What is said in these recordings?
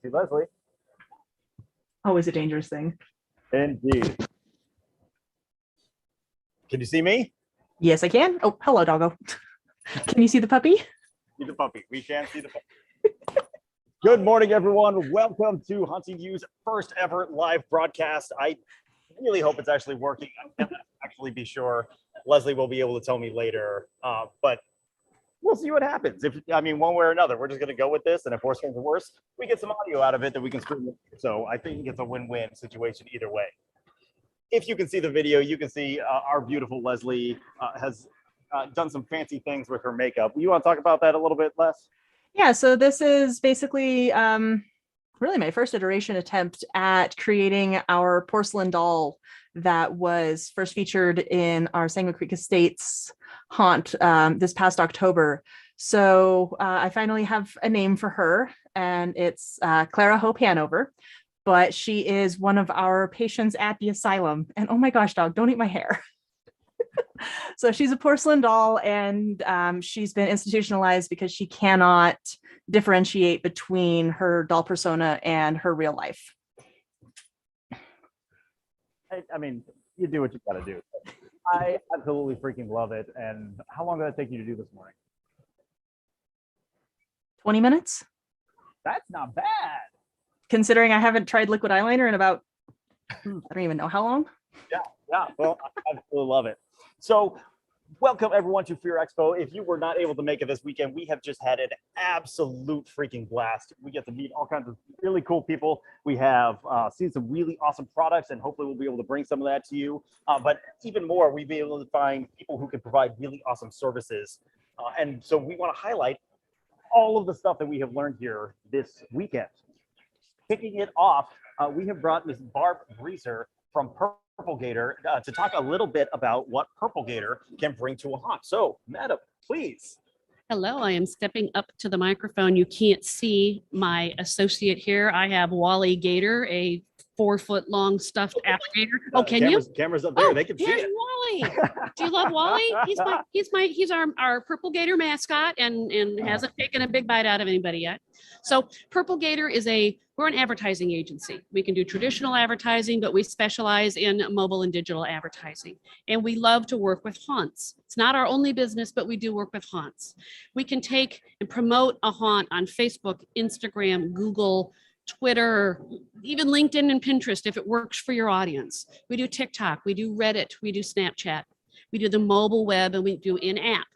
See Leslie. Always a dangerous thing. Indeed. Can you see me? Yes, I can. Oh, hello, doggo. Can you see the puppy? See the puppy. We can see the puppy. Good morning, everyone. Welcome to Hunting U's first ever live broadcast. I really hope it's actually working. I can't actually be sure. Leslie will be able to tell me later, but we'll see what happens. One way or another, we're just going to go with this. And if worse comes to worse, we get some audio out of it that we can stream. So I think it's a win-win situation either way. If you can see the video, you can see our beautiful Leslie has done some fancy things with her makeup. You want to talk about that a little bit, Les? Yeah, so this is basically really my first iteration attempt at creating our porcelain doll that was first featured in our Sangamon Creek Estates haunt this past October. So I finally have a name for her, and it's Clara Hope Hanover, but she is one of our patients at the asylum. And oh my gosh, dog, don't eat my hair. So she's a porcelain doll, and she's been institutionalized because she cannot differentiate between her doll persona and her real life. I mean, you do what you got to do. I absolutely freaking love it. And how long did it take you to do this morning? 20 minutes. That's not bad. Considering I haven't tried liquid eyeliner in about, I don't even know how long. Yeah. Well, I absolutely love it. So welcome everyone to Fear Expo. If you were not able to make it this weekend, we have just had an absolute freaking blast. We get to meet all kinds of really cool people. We have seen some really awesome products, and hopefully we'll be able to bring some of that to you. But even more, we'll be able to find people who can provide really awesome services. And so we want to highlight all of the stuff that we have learned here this weekend. Kicking it off, we have brought Ms. Barb Breezer from Purple Gator to talk a little bit about what Purple Gator can bring to a haunt. So, madam, please. Hello, I am stepping up to the microphone. You can't see my associate here. I have Wally Gator, a 4-foot long stuffed alligator. Oh, can you? Cameras up there. They can see it. Wally. Do you love Wally? He's our Purple Gator mascot, and hasn't taken a big bite out of anybody yet. So Purple Gator we're an advertising agency. We can do traditional advertising, but we specialize in mobile and digital advertising. And we love to work with haunts. It's not our only business, but we do work with haunts. We can take and promote a haunt on Facebook, Instagram, Google, Twitter, even LinkedIn and Pinterest if it works for your audience. We do TikTok, we do Reddit, we do Snapchat, we do the mobile web, and we do in-app.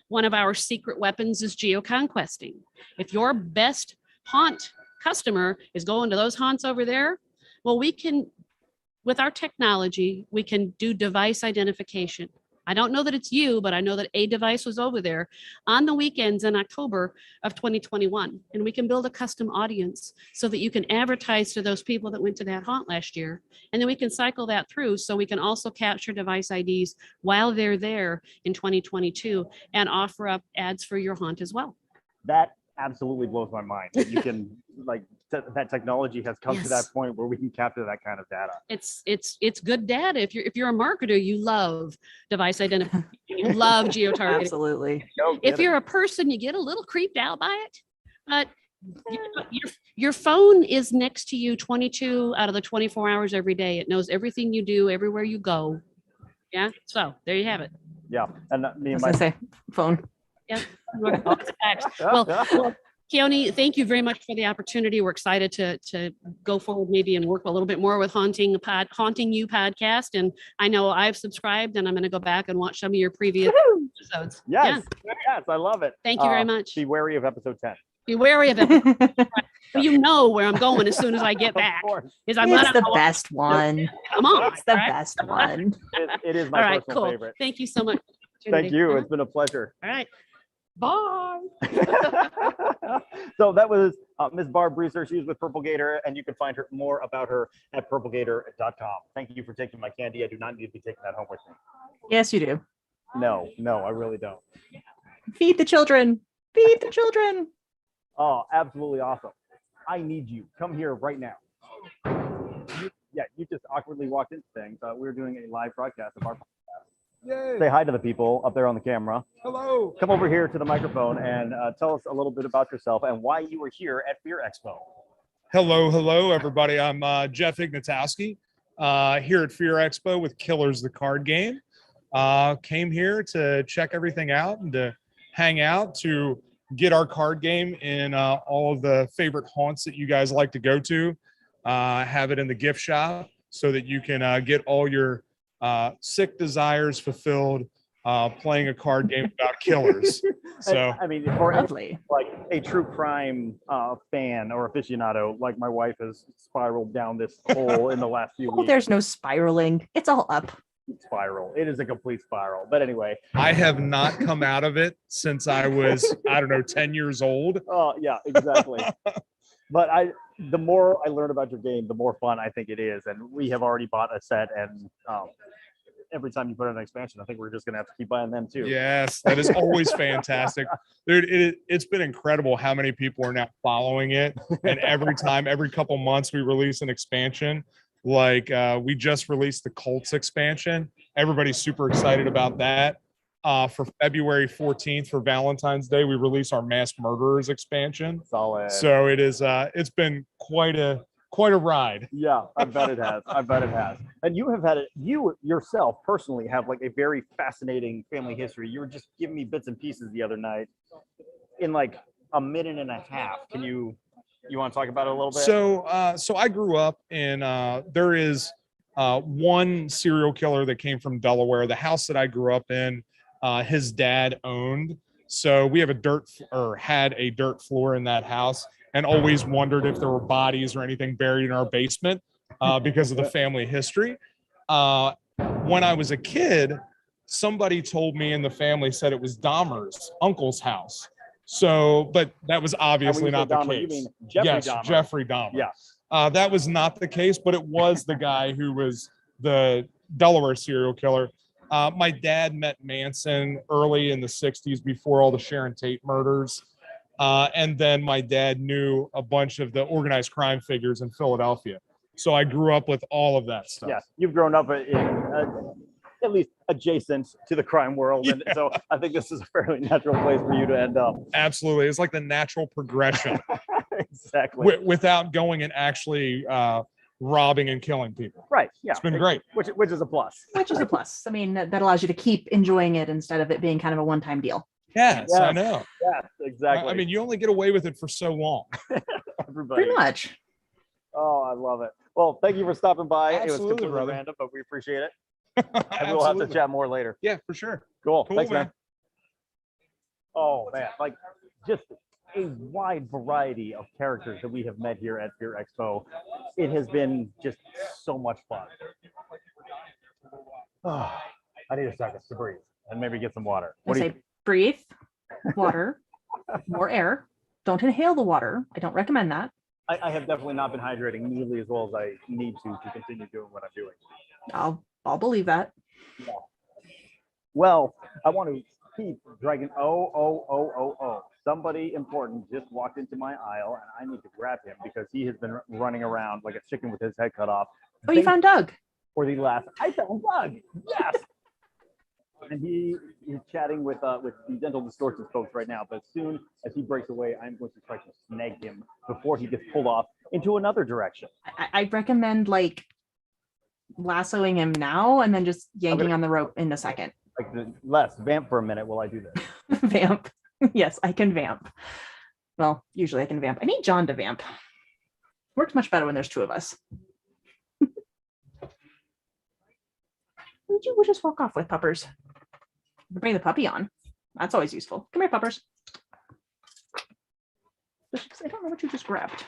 One of our secret weapons is geoconquesting. If your best haunt customer is going to those haunts over there, well, we can, with our technology, we can do device identification. I don't know that it's you, but I know that a device was over there on the weekends in October of 2021. And we can build a custom audience so that you can advertise to those people that went to that haunt last year. And then we can cycle that through so we can also capture device IDs while they're there in 2022 and offer up ads for your haunt as well. That absolutely blows my mind. You can that technology has come to that point where we can capture that kind of data. It's good data. If you're a marketer, you love device identification. You love geotargeting. Absolutely. If you're a person, you get a little creeped out by it, but your phone is next to you 22 out of the 24 hours every day. It knows everything you do, everywhere you go. Yeah. So there you have it. Yeah. And me and my phone. Yeah. Well, Keone, thank you very much for the opportunity. We're excited to go forward maybe and work a little bit more with Haunting You podcast. And I know I've subscribed, and I'm going to go back and watch some of your previous episodes. Yes, I love it. Thank you very much. Be wary of episode 10. Be wary of it. You know where I'm going as soon as I get back. It's the best one. Come on. It's the best one. It is my personal favorite. Thank you so much. Thank you. It's been a pleasure. All right. Bye. So that was Ms. Barb Breezer. She was with Purple Gator, and you can find more about her at purplegator.com. Thank you for taking my candy. I do not need to be taking that home with me. Yes, you do. No, I really don't. Feed the children. Feed the children. Oh, absolutely awesome. I need you. Come here right now. You just awkwardly walked into things. We're doing a live broadcast of our podcast. Yay. Say hi to the people up there on the camera. Hello. Come over here to the microphone and tell us a little bit about yourself and why you were here at Fear Expo. Hello, everybody. I'm Jeff Ignatowski here at Fear Expo with Killers the Card Game. Came here to check everything out and to hang out, to get our card game in all of the favorite haunts that you guys like to go to. Have it in the gift shop so that you can get all your sick desires fulfilled playing a card game about killers. So I mean, for Lovely. like a true crime fan or aficionado, like my wife has spiraled down this hole in the last few Oh, weeks. there's no spiraling. It's all up. Spiral. It is a complete spiral. But anyway. I have not come out of it since I was, 10 years old. Oh, yeah, exactly. But the more I learn about your game, the more fun I think it is. And we have already bought a set, and every time you put in an expansion, I think we're just gonna have to keep buying them too. Yes, that is always fantastic. Dude, it's been incredible how many people are now following it. And every couple months we release an expansion. Like we just released the Cults expansion. Everybody's super excited about that. For February 14th for Valentine's Day, we release our Mass Murderers expansion. Solid. So it is it's been quite a ride. Yeah, I bet it has. I bet it has. And you have had it, you yourself personally have like a very fascinating family history. You were just giving me bits and pieces the other night in like a minute and a half. Can you want to talk about it a little bit? So I grew up in there is one serial killer that came from Delaware. The house that I grew up in, his dad owned. So we have had a dirt floor in that house, and always wondered if there were bodies or anything buried in our basement because of the family history. When I was a kid, somebody told me in the family said it was Dahmer's uncle's house. So, but that was obviously not the Dahmer, you case. mean Jeffrey Yes, Dahmer. Jeffrey Dahmer. Yeah. That was not the case, but it was the guy who was the Delaware serial killer. My dad met Manson early in the 60s before all the Sharon Tate murders. And then my dad knew a bunch of the organized crime figures in Philadelphia. So I grew up with all of that stuff. Yeah, you've grown up in at least adjacent to the crime world. And so I think this is a fairly natural place for you to end up. Absolutely. It's like the natural progression. Exactly. Without going and actually robbing and killing people. Right. Yeah. It's been great. Which is a plus. Which is a plus. I mean, that allows you to keep enjoying it instead of it being kind of a one-time deal. Yes, I Yes. know. Yes, exactly. I mean, you only get away with it for so long. Everybody. Pretty much. Oh, I love it. Well, thank you for stopping by. It was Absolutely, completely brother. random, but we appreciate it. And we'll have to chat more later. Yeah, for sure. Cool. Cool, Thanks, man. man. Oh, man. Like, just a wide variety of characters that we have met here at Fear Expo. It has been just so much fun. Oh, I need a second to breathe and maybe get some water. I What do you say breathe, water, more air. Don't inhale the water. I don't recommend that. I have definitely not been hydrating nearly as well as I need to continue doing what I'm doing. I'll believe that. Well, I want to keep dragging. Oh. Somebody important just walked into my aisle, and I need to grab him because he has been running around like a chicken with his head cut off. Oh, you found Doug. For the last, I found Doug. Yes. And he is chatting with the Dental Distortions folks right now. But as soon as he breaks away, I'm going to try to snag him before he gets pulled off into another direction. I'd recommend like lassoing him now and then just yanking on the rope in a second. Like less vamp for a minute while I do this. Vamp. Yes, I can vamp. Well, usually I can vamp. I need John to vamp. Works much better when there's two of us. We'll just walk off with Puppers. Bring the puppy on. That's always useful. Come here, Puppers. I don't know what you just grabbed.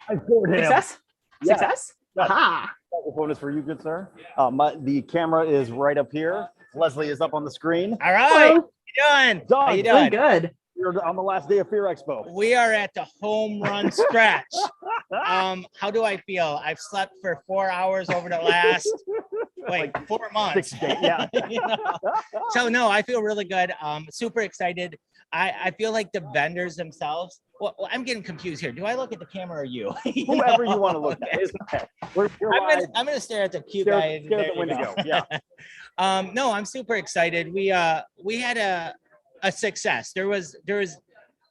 I scored him. Success? Yes. Success? Yes. Aha! Microphone is for you, good sir. The camera is right up here. Leslie is up on the screen. All right. Hello. How you doing? Doug, How you Doing doing? good. You're on the last day of Fear Expo. We are at the home run stretch. How do I feel? I've slept for 4 hours over the last 4 months. 6 days, yeah. You know? So no, I feel really good. Super excited. I feel like the vendors themselves. Well, I'm getting confused here. Do I look at the camera or you? Whoever you want to look at. We're I'm gonna stare at the cute stare, guy. stare There at the you window. go. Yeah. No, I'm super excited. We had a success. There was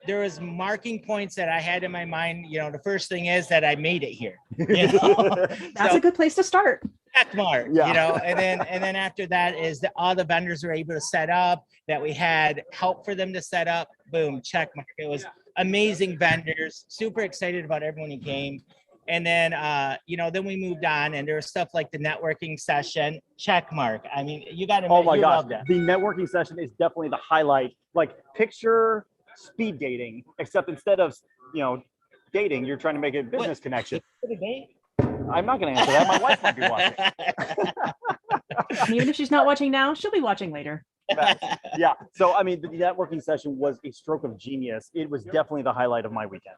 there was marking points that I had in my mind. You know, the first thing is that I made it here. You know? That's a good place to start. Check mark, Yeah. you know, and then after that is that all the vendors were able to set up, that we had help for them to set up. Boom, check mark. It was amazing vendors, super excited about everyone who came. And then you know, then we moved on, and there was stuff like the networking session, check mark. I mean, you got to Oh my gosh, love that. the networking session is definitely the highlight. Like, picture speed dating, except instead of, you know, dating, you're trying to make a business connection. I'm not going to answer that. My wife might be watching. And even if she's not watching now, she'll be watching later. Yeah. So, I mean, the networking session was a stroke of genius. It was definitely the highlight of my weekend.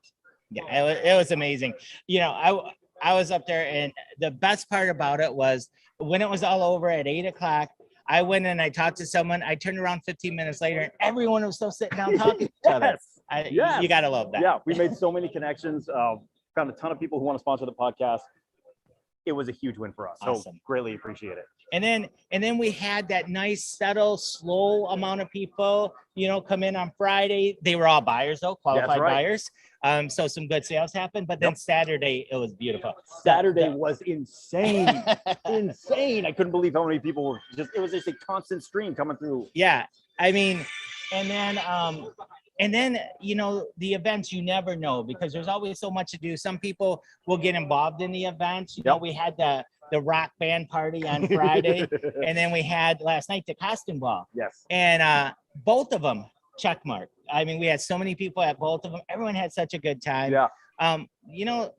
Yeah, it was amazing. You know, I was up there, and the best part about it was when it was all over at 8 o'clock, I went and I talked to someone. I turned around 15 minutes later, and everyone was still sitting down talking to each other. Yes. You got to love that. Yeah, we made so many connections. Found a ton of people who want to sponsor the podcast. It was a huge win for us. So Awesome. greatly appreciate it. And then we had that nice, settle, slow amount of people, you know, come in on Friday. They were all buyers though, qualified buyers. So some good sales happened. But then Saturday, it was beautiful. Saturday was insane. Insane. I couldn't believe how many people were it was just a constant stream coming through. Yeah. I mean, and then, you know, the events, you never know, because there's always so much to do. Some people will get involved in the events. You know, we had the rock band party on Friday, and then we had last night the costume ball. Yes. And both of them check mark. I mean, we had so many people at both of them. Everyone had such a good time. Yeah. You know,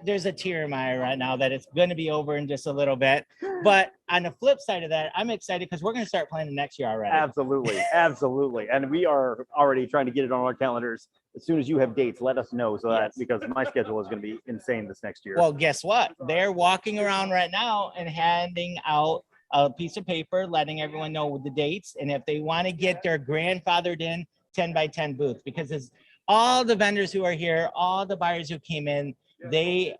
there's a tear in my eye right now that it's going to be over in just a little bit. But on the flip side of that, I'm excited because we're going to start planning next year already. Absolutely. Absolutely. And we are already trying to get it on our calendars. As soon as you have dates, let us know, so that because my schedule is going to be insane this next year. Well, guess what? They're walking around right now and handing out a piece of paper, letting everyone know the dates. And if they want to get their grandfathered in 10 by 10 booth, because it's all the vendors who are here, all the buyers who came in, they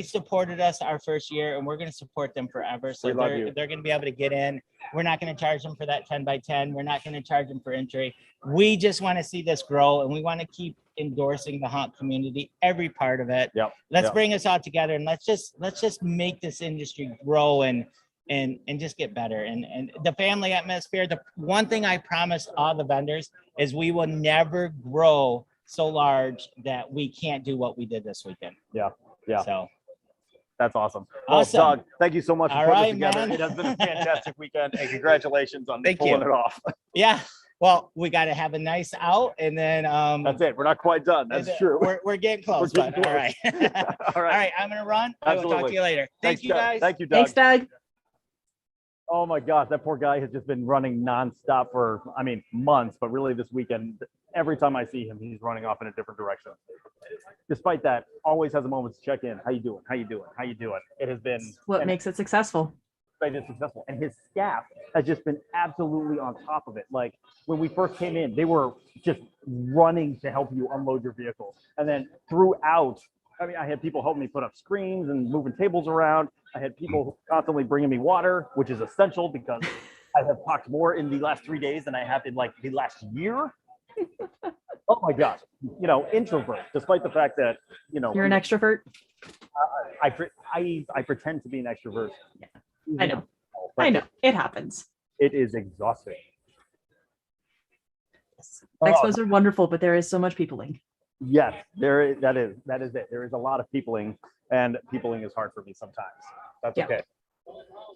supported us our first year, and we're going to support them forever. So they're going to be able to get in. We're not going to charge them for that 10 by 10. We're not going to charge them for entry. We just want to see this grow, and we want to keep endorsing the haunt community, every part of it. Let's bring us all together, and let's just make this industry grow and just get better. And the family atmosphere, the one thing I promise all the vendors is we will never grow so large that we can't do what we did this weekend. Yeah. So that's awesome. Awesome. Well, Doug, thank you so much for All putting right, this together. man. It has been a fantastic weekend, and congratulations on Thank pulling you. it off. Yeah. Well, we got to have a nice out, and then That's it. We're not quite done. That's true. We're getting close. We're getting All right. All right. All right. I'm gonna run. I will talk Absolutely. to you later. Thank Thanks, you, Doug. guys. Thank you, Doug. Thanks, Doug. Oh my gosh, that poor guy has just been running nonstop for, I mean, months, but really this weekend, every time I see him, he's running off in a different direction. Despite that, always has a moment to check in. How you doing? How you doing? How you doing? It has been What makes it successful. made it successful. And his staff has just been absolutely on top of it. Like when we first came in, they were just running to help you unload your vehicle. And then throughout, I mean, I had people helping me put up screens and moving tables around. I had people constantly bringing me water, which is essential because I have talked more in the last 3 days than I have in like the last year. Oh my gosh, you know, introvert, despite the fact that, you know, You're an extrovert. I pretend to be an extrovert. Yeah, I know. I know. It happens. It is exhausting. Expos are wonderful, but there is so much peopling. Yes, that is it. There is a lot of peopling, and peopling is hard for me sometimes. That's okay.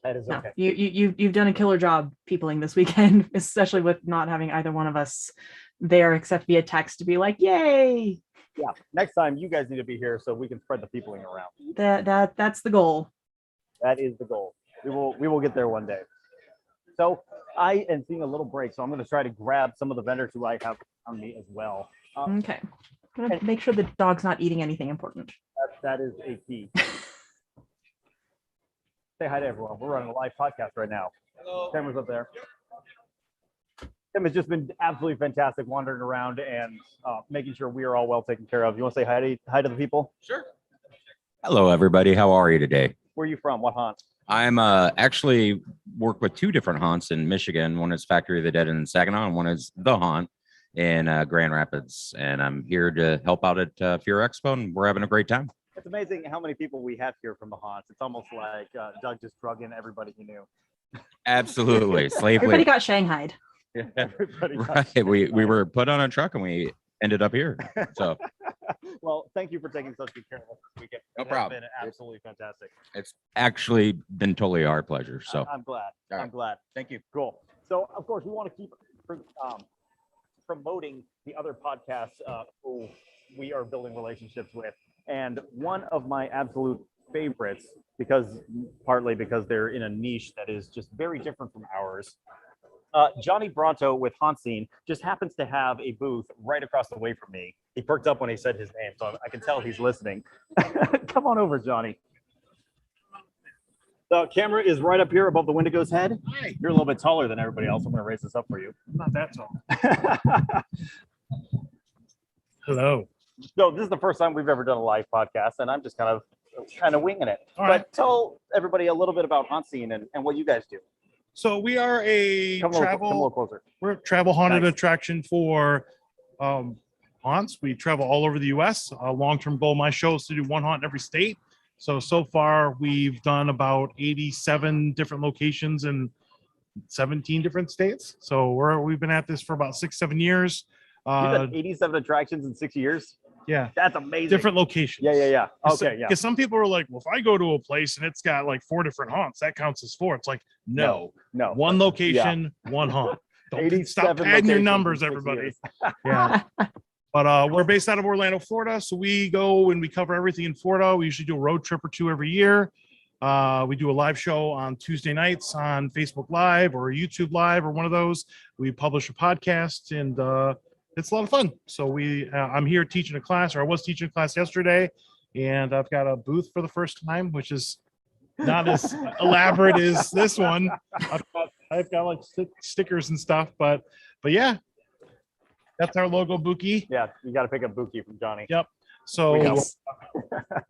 That is No, okay. you've done a killer job peopling this weekend, especially with not having either one of us there except via text to be like, yay. Yeah. Next time you guys need to be here so we can spread the peopling around. That's the goal. That is the goal. We will get there one day. So I am seeing a little break, so I'm going to try to grab some of the vendors who I have on me as well. Okay. I'm gonna make sure the dog's not eating anything important. That is a key. Say hi to everyone. We're running a live podcast right now. Hello. Camera's up there. Tim has just been absolutely fantastic wandering around and making sure we are all well taken care of. You want to say hi to the people? Sure. Hello, everybody. How are you today? Where are you from? What haunt? I'm actually work with two different haunts in Michigan. One is Factory of the Dead in Saginaw, and one is The Haunt in Grand Rapids, and I'm here to help out at Fear Expo, and we're having a great time. It's amazing how many people we have here from the haunts. It's almost like Doug just drug in everybody he knew. Absolutely, slave Everybody labor. got shanghaied. Everybody got Right, we were put on a truck and we ended up here. So Well, thank you for taking such good care of us this weekend. No It has problem. been absolutely fantastic. it's actually been totally our pleasure. So I'm glad. All I'm right. glad. thank you. Cool. So, of course, we want to keep promoting the other podcasts who we are building relationships with. And one of my absolute favorites, partly because they're in a niche that is just very different from ours. Johnny Bronto with Haunt Scene just happens to have a booth right across the way from me. He perked up when he said his name, so I can tell he's listening. Come on over, Johnny. The camera is right up here above the Wendigo's head. Hi. You're a little bit taller than everybody else. I'm going to raise this up for you. Not that tall. Hello. So this is the first time we've ever done a live podcast, and I'm just kind of winging it. All right. But tell everybody a little bit about Haunt Scene and what you guys do. So we are a Come a little closer. we're a travel haunted Nice. attraction for haunts. We travel all over the U.S. Long-term goal of my show is to do one haunt in every state. So far we've done about 87 different locations in 17 different states. So we've been at this for about 6-7 years. You've done 87 attractions in 6 years. Yeah, That's amazing. different locations. Yeah. Okay, yeah. Because some people are like, well, if I go to a place and it's got like 4 different haunts, that counts as 4. It's like, no, No. one location, one haunt. Don't 87 stop adding your locations in numbers, 6 everybody. years. Yeah. But we're based out of Orlando, Florida. So we go and we cover everything in Florida. We usually do a road trip or 2 every year. We do a live show on Tuesday nights on Facebook Live or YouTube Live or one of those. We publish a podcast, and it's a lot of fun. So I'm here teaching a class, or I was teaching a class yesterday, and I've got a booth for the first time, which is not as elaborate as this one. I've got like stickers and stuff, but yeah, that's our logo, Buki. Yeah, you got to pick up Buki from Johnny. Yep. So, We know.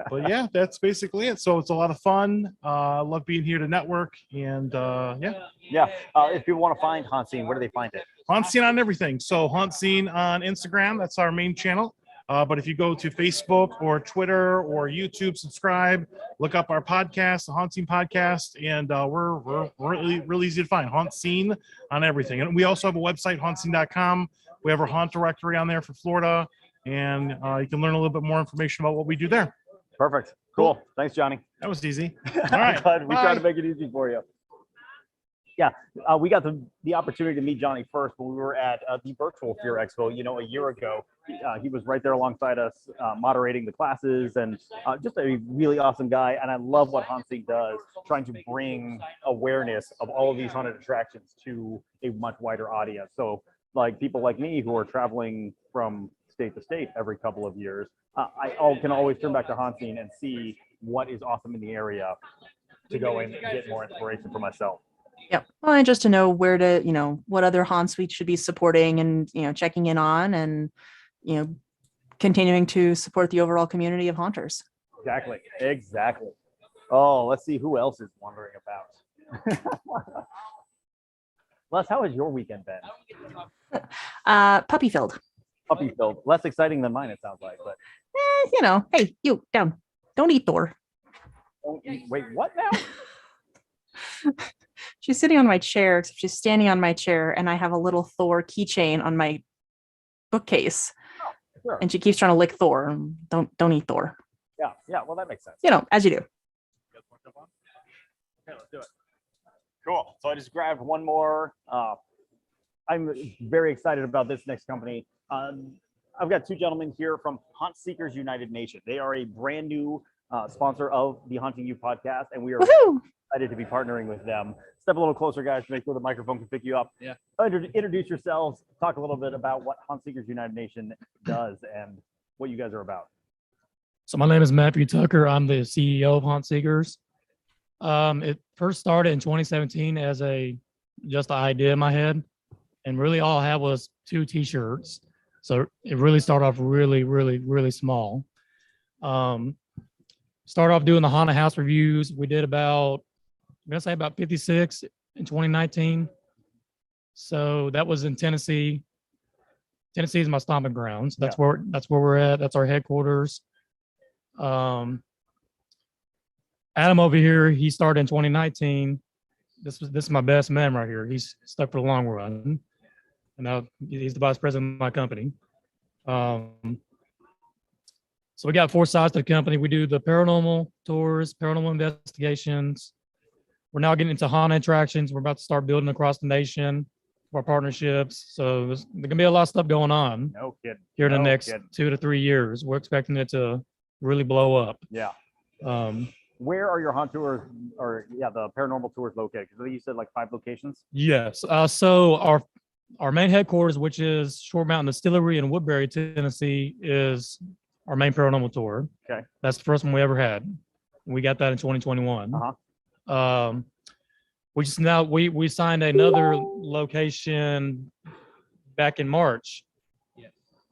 but yeah, that's basically it. So it's a lot of fun. I love being here to network, and yeah. Yeah. If people want to find Haunt Scene, where do they find it? Haunt Scene on everything. So Haunt Scene on Instagram, that's our main channel. But if you go to Facebook or Twitter or YouTube, subscribe, look up our podcast, the Haunt Scene podcast, and we're really easy to find. Haunt Scene on everything. And we also have a website, hauntscene.com. We have our haunt directory on there for Florida, and you can learn a little bit more information about what we do there. Perfect. Cool. Thanks, Johnny. That was easy. All right. Glad we tried to Bye. make it easy for you. Yeah, we got the opportunity to meet Johnny first when we were at the virtual Fear Expo, a year ago. He was right there alongside us, moderating the classes, and just a really awesome guy. And I love what Haunt Scene does, trying to bring awareness of all of these haunted attractions to a much wider audience. So, like people like me who are traveling from state to state every couple of years, can always turn back to Haunt Scene and see what is awesome in the area to go and get more inspiration for myself. Yep. Well, and just to know where to, what other haunts we should be supporting and, checking in on and, continuing to support the overall community of haunters. Exactly. Oh, let's see who else is wondering about. Les, how has your weekend been? Puppy filled. Puppy filled. Less exciting than mine, it sounds like, but Hey, you down. Don't eat Thor. wait, what now? She's sitting on my chair, except she's standing on my chair, and I have a little Thor keychain on my bookcase. Sure. And she keeps trying to lick Thor. Don't eat Thor. Yeah, well, that makes sense. As you do. Okay, let's do it. Cool. So I just grabbed one more. I'm very excited about this next company. I've got 2 gentlemen here from Haunt Seekers United Nation. They are a brand new sponsor of the Haunting You podcast, and we are Woohoo! excited to be partnering with them. Step a little closer, guys, to make sure the microphone can pick you up. Yeah. Introduce yourselves. Talk a little bit about what Haunt Seekers United Nation does and what you guys are about. So my name is Matthew Tucker. I'm the CEO of Haunt Seekers. It first started in 2017 as just an idea in my head, and really all I had was 2 T-shirts. So it really started off really small. Started off doing the haunted house reviews. We did about 56 in 2019. So that was in Tennessee. Tennessee is my stomping grounds. That's where we're at. That's our headquarters. Adam over here, he started in 2019. This is my best man right here. He's stuck for the long run. And now he's the vice president of my company. So we got 4 sides to the company. We do the paranormal tours, paranormal investigations. We're now getting into haunted attractions. We're about to start building across the nation for our partnerships. So there's going to be a lot of stuff going on No kidding. here in the No next kidding. 2 to 3 years. We're expecting it to really blow up. Yeah. Um, Where are your haunt tours or the paranormal tours located? Because you said like 5 locations. yes. So our main headquarters, which is Short Mountain Distillery in Woodbury, Tennessee, is our main paranormal tour. Okay. That's the first one we ever had. We got that in 2021. We signed another location back in March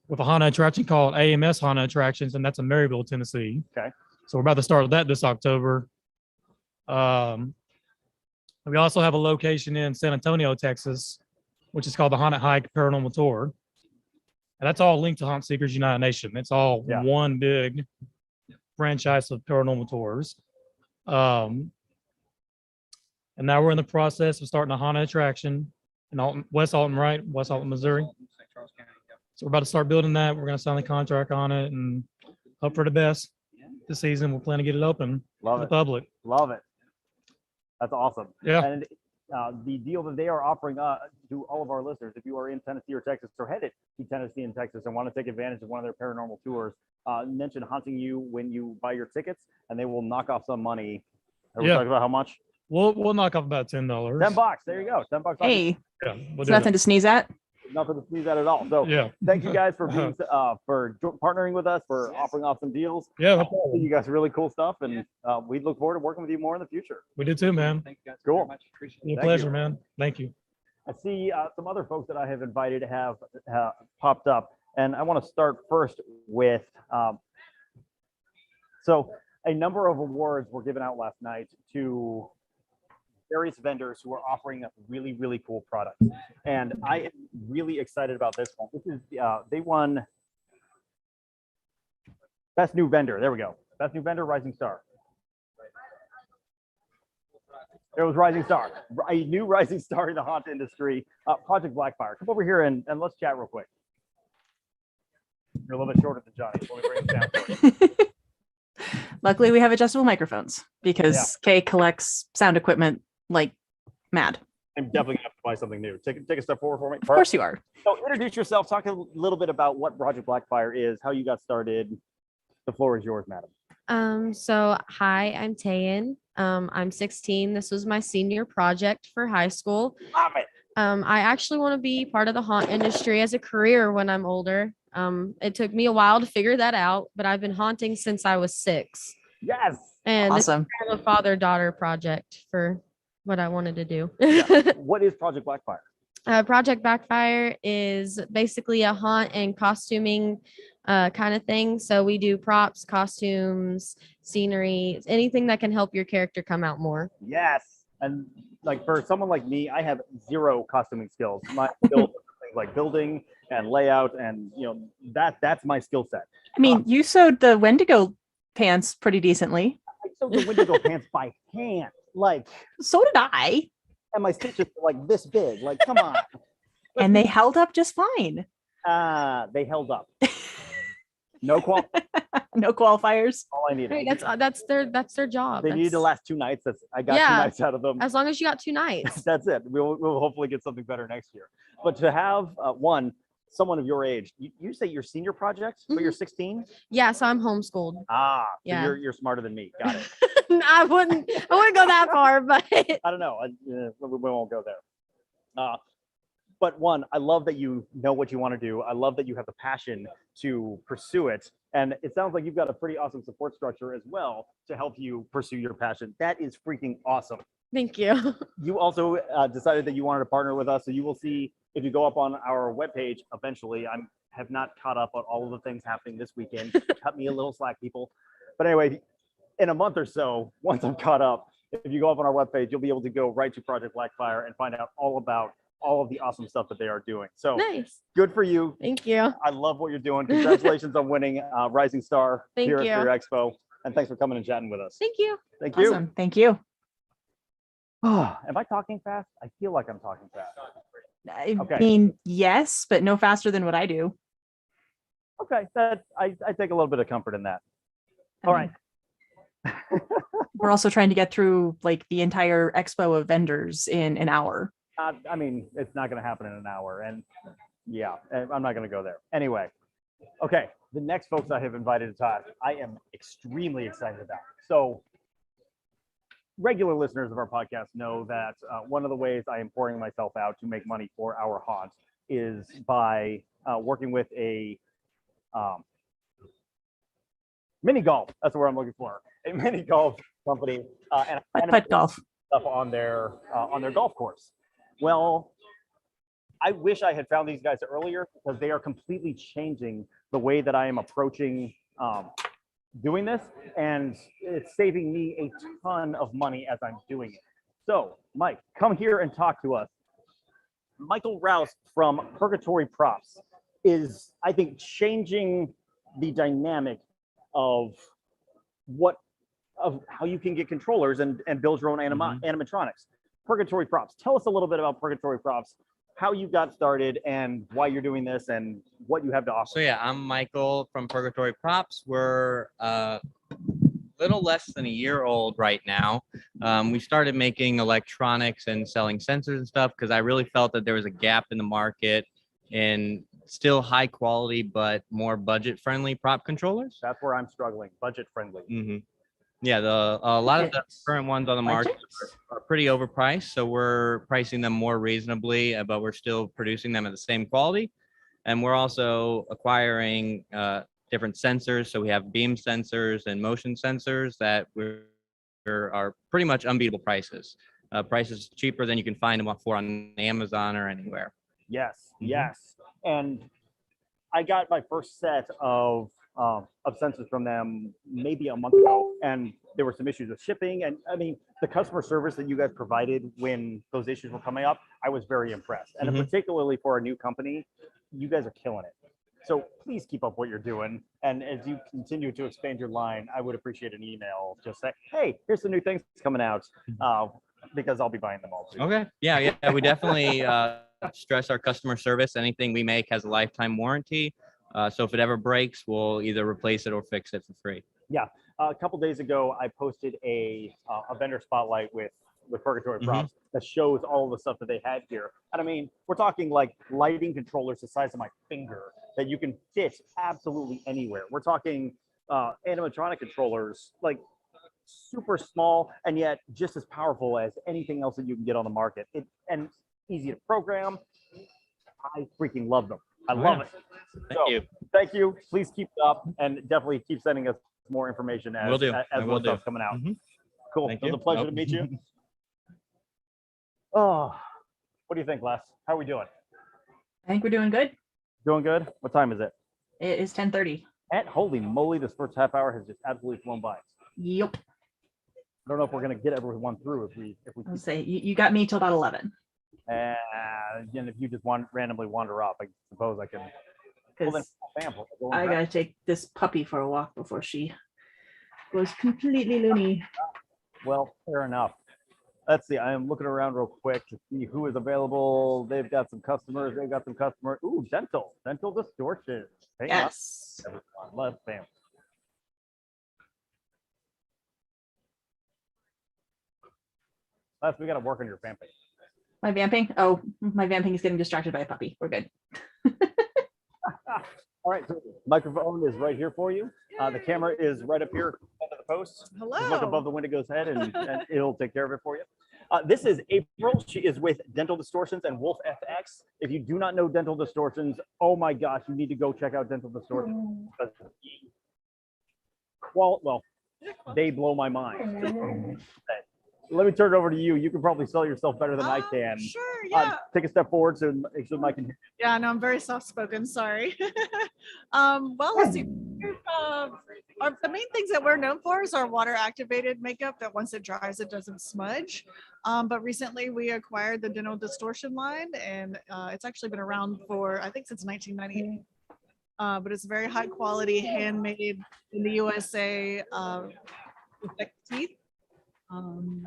with a haunted attraction called AMS Haunted Attractions, and that's in Maryville, Tennessee. Okay. So we're about to start that this October. We also have a location in San Antonio, Texas, which is called the Haunted Hike Paranormal Tour. And that's all linked to Haunt Seekers United Nation. It's all one big franchise of paranormal tours. And now we're in the process of starting a haunted attraction in West Alton, Missouri. So we're about to start building that. We're going to sign the contract on it and hope for the best this season. We're planning to get it open to the public. Love it. That's awesome. Yeah. And the deal that they are offering to all of our listeners, if you are in Tennessee or Texas or headed to Tennessee and Texas and want to take advantage of one of their paranormal tours, mention Haunting You when you buy your tickets, and they will knock off some money. Are we talking about how much? We'll knock off about $10. $10. There you go. $10. Hey, Yeah, it's nothing to sneeze at. Nothing to sneeze at all. So thank you guys for being partnering with us, for offering off some deals. Yeah, no I think you guys are really cool stuff, and we look forward to working with you more in the future. we do too, man. Thank you guys Cool. very much. Appreciate it. Your Thank pleasure, you. man. Thank you. I see some other folks that I have invited have popped up, and I want to start first with so a number of awards were given out last night to various vendors who are offering up really, really cool products, and I am really excited about this one. This is they won Best New Vendor. There we go. Best New Vendor, Rising Star. It was Rising Star, a new Rising Star in the haunt industry. Project Blackfire. Come over here and let's chat real quick. You're a little bit shorter than Johnny. So let me bring it down. Luckily, we have adjustable microphones because Kay collects sound equipment like mad. I'm definitely gonna have to buy something new. Take a step forward for me. Of course you are. So introduce yourself. Talk a little bit about what Project Blackfire is, how you got started. The floor is yours, madam. So hi, I'm Tayan. I'm 16. This was my senior project for high school. Love it. I actually want to be part of the haunt industry as a career when I'm older. It took me a while to figure that out, but I've been haunting since I was 6. Yes. And this is Awesome. kind of a father-daughter project for what I wanted to do. What is Project Blackfire? Project Blackfire is basically a haunt and costuming kind of thing. So we do props, costumes, scenery, anything that can help your character come out more. Yes. And like for someone like me, I have zero costuming skills. My skills are things like building and layout, and that's my skill set. I mean, you sewed the Wendigo pants pretty decently. I sewed the Wendigo pants by hand, like, So did I. and my stitches were like this big. Like, come on. And they held up just fine. They held up. No qual. No qualifiers. All I needed. Right, that's their job. They needed to That's- last 2 nights. I got 2 Yeah. nights out of them. as long as you got 2 nights. That's it. We'll hopefully get something better next year. But to have someone of your age, you say your senior project, but you're 16. Yeah, so I'm homeschooled. So Yeah. you're smarter than me. Got it. I wouldn't go that far, but I don't know. We won't go there. But I love that you know what you want to do. I love that you have the passion to pursue it. And it sounds like you've got a pretty awesome support structure as well to help you pursue your passion. That is freaking awesome. thank you. You also decided that you wanted to partner with us. So you will see if you go up on our webpage eventually. I have not caught up on all of the things happening this weekend. Cut me a little slack, people. But anyway, in a month or so, once I'm caught up, if you go up on our webpage, you'll be able to go right to Project Blackfire and find out all about all of the awesome stuff that they are doing. So Nice. good for you. Thank you. I love what you're doing. Congratulations on winning Rising Star Thank here you. at your expo. And thanks for coming and chatting with us. Thank you. Thank you. Awesome. Thank you. Am I talking fast? I feel like I'm talking fast. I Okay. mean, yes, but no faster than what I do. Okay, that I take a little bit of comfort in that. I All mean, right. We're also trying to get through like the entire expo of vendors in an hour. I mean, it's not going to happen in an hour, and yeah, I'm not going to go there. Anyway, okay, the next folks I have invited to talk, I am extremely excited about. So, regular listeners of our podcast know that one of the ways I am pouring myself out to make money for our haunt is by working with a mini golf. That's what I'm looking for. A mini golf company and Putt golf. stuff on their golf course. Well, I wish I had found these guys earlier because they are completely changing the way that I am approaching doing this, and it's saving me a ton of money as I'm doing it. So, Mike, come here and talk to us. Michael Rouse from Purgatory Props is, I think, changing the dynamic of how you can get controllers and build your own animatronics. Purgatory Props. Tell us a little bit about Purgatory Props, how you got started and why you're doing this and what you have to offer. So yeah, I'm Michael from Purgatory Props. We're a little less than a year old right now. We started making electronics and selling sensors and stuff because I really felt that there was a gap in the market in still high quality but more budget friendly prop controllers. That's where I'm struggling. Budget friendly. Mm-hmm. Yeah, a lot of the current ones on the market are pretty overpriced, so we're pricing them more reasonably, but we're still producing them at the same quality. And we're also acquiring different sensors. So we have beam sensors and motion sensors that are pretty much unbeatable prices. Prices cheaper than you can find them for on Amazon or anywhere. Yes, yes. And I got my first set of sensors from them maybe a month ago, and there were some issues with shipping. And I mean, the customer service that you guys provided when those issues were coming up, I was very impressed. And particularly for a new company, you guys are killing it. So please keep up what you're doing. And as you continue to expand your line, I would appreciate an email. Just say, hey, here's some new things coming out, because I'll be buying them all too. Okay. Yeah. We definitely stress our customer service. Anything we make has a lifetime warranty. So if it ever breaks, we'll either replace it or fix it for free. Yeah. A couple days ago, I posted a vendor spotlight with Purgatory Props that shows all of the stuff that they had here. And I mean, we're talking like lighting controllers the size of my finger that you can fit absolutely anywhere. We're talking animatronic controllers, like super small and yet just as powerful as anything else that you can get on the market. And easy to program. I freaking love them. I love it. Thank you. Please keep it up and definitely keep sending us more information as more stuff's coming out. Cool. It was a pleasure to meet you. Oh, what do you think, Les? How are we doing? I think we're doing good. Doing good? What time is it? It is 10:30. And holy moly, this first half hour has just absolutely flown by. Yep. I don't know if we're going to get everyone through if we I'll say you got me till about 11. And if you just randomly wander off, I suppose I can. Because I gotta take this puppy for a walk before she goes completely loony. Well, fair enough. Let's see. I am looking around real quick to see who is available. They've got some customers. Ooh, dental distortions. Yes. Everyone, let's bam. Les, we got to work on your vamping. My vamping? Oh, my vamping is getting distracted by a puppy. We're good. All right, so microphone is right here for you. The camera is right up here under the post. Hello. Just look above the Wendigo's head and it'll take care of it for you. This is April. She is with Dental Distortions and Wolf FX. If you do not know Dental Distortions, oh my gosh, you need to go check out Dental Distortions. Well, they blow my mind. Let me turn it over to you. You can probably sell yourself better than I can. Sure, yeah. Take a step forward so Mike can hear you. Yeah, no, I'm very soft spoken. Sorry. Well, let's see. The main things that we're known for is our water activated makeup that once it dries, it doesn't smudge. But recently we acquired the Dental Distortion line, and it's actually been around for, I think, since 1998. But it's very high quality, handmade in the USA, protect teeth. And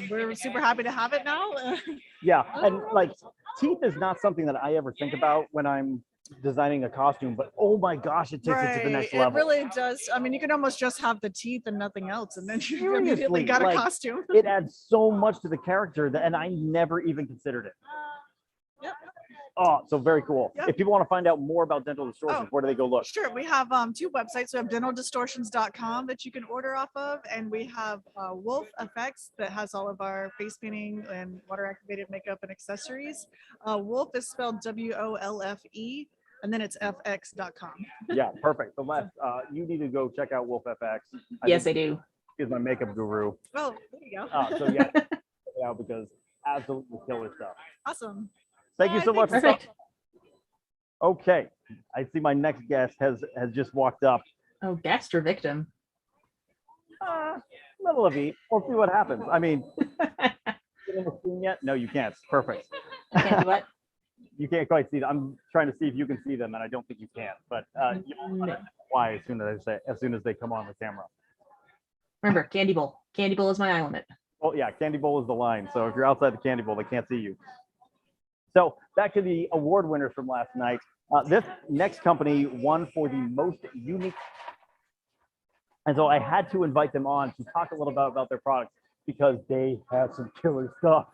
we're super happy to have it now. Yeah, and like teeth is not something that I ever think about when I'm designing a costume, but oh my gosh, it takes it to the next It level. really does. I mean, you can almost just have the teeth and nothing else, and then you immediately Seriously, got a like, costume. It adds so much to the character that, and I never even considered it. Yep. Oh, so very cool. Yep. If people want to find out more about Dental Distortions, where do they go look? Sure. We have 2 websites. We have dentaldistortions.com that you can order off of, and we have Wolf FX that has all of our face painting and water activated makeup and accessories. Wolf is spelled WOLFE, and then it's fx.com. Yeah, perfect. So Les, you need to go check out Wolf FX. Yes, I do. He's my makeup guru. Oh, there you go. So yeah, check it out because absolutely killer stuff. Awesome. Thank you so much. Perfect. Okay, I see my next guest has just walked up. Oh, guest or victim? Level of E. We'll see what happens. I mean, you in the scene yet? No, you can't. Perfect. I can't do what? You can't quite see them. I'm trying to see if you can see them, and I don't think you can. But you'll understand why as soon as they come on the camera. Remember, candy bowl. Candy bowl is my eye limit. Oh yeah, candy bowl is the line. So if you're outside the candy bowl, they can't see you. So back to the award winners from last night. This next company won for the most unique. And so I had to invite them on to talk a little bit about their products because they have some killer stuff.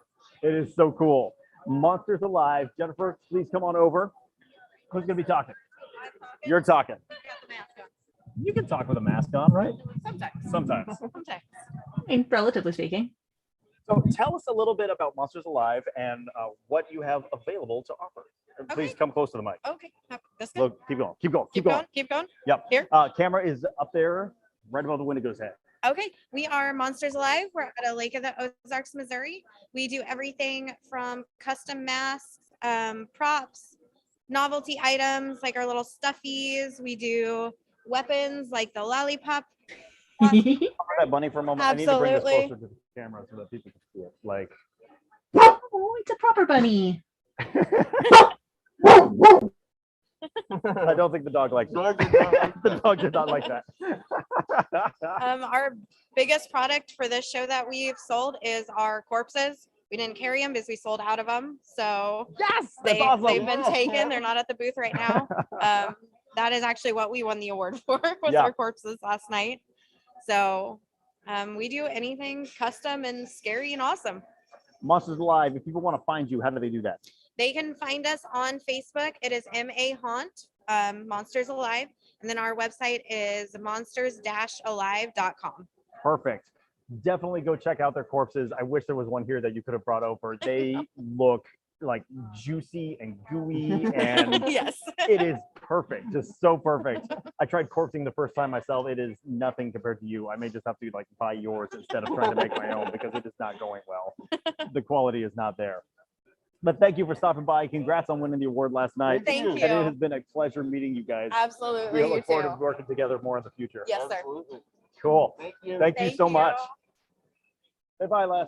It is so cool. Monsters Alive. Jennifer, please come on over. Who's going to be talking? You're talking. You can talk with a mask on, right? Sometimes. I mean, relatively speaking. So tell us a little bit about Monsters Alive and what you have available to offer. Please come close to the mic. Okay, that's good. Look, keep going. Keep going. Yep. Here. Camera is up there, right above the Wendigo's head. Okay, we are Monsters Alive. We're at a lake of the Ozarks, Missouri. We do everything from custom masks, props, novelty items like our little stuffies. We do weapons like the lollipop. Cover that bunny for a moment. I need to bring this Absolutely. closer to the camera so that people can see it. Like, Oh, it's a proper bunny. I don't think the dog likes it. The dog did not like that. Our biggest product for this show that we've sold is our corpses. We didn't carry them because we sold out of them. So yes, they've been taken. They're not at the booth right now. That is actually what we won the award for, was our corpses last night. So we do anything custom and scary and awesome. Monsters Alive. If people want to find you, how do they do that? They can find us on Facebook. It is MA Haunt, Monsters Alive. And then our website is monsters-alive.com. Perfect. Definitely go check out their corpses. I wish there was one here that you could have brought over. They look like juicy and gooey, and yes, it is perfect. Just so perfect. I tried corpsing the first time myself. It is nothing compared to you. I may just have to like buy yours instead of trying to make my own because it is not going well. The quality is not there. But thank you for stopping by. Congrats on winning the award last night. Thank you. And it has been a pleasure meeting you guys. Absolutely. We look You forward too. to working together more in the future. Yes, sir. Cool. Thank you so much. Say bye, Les.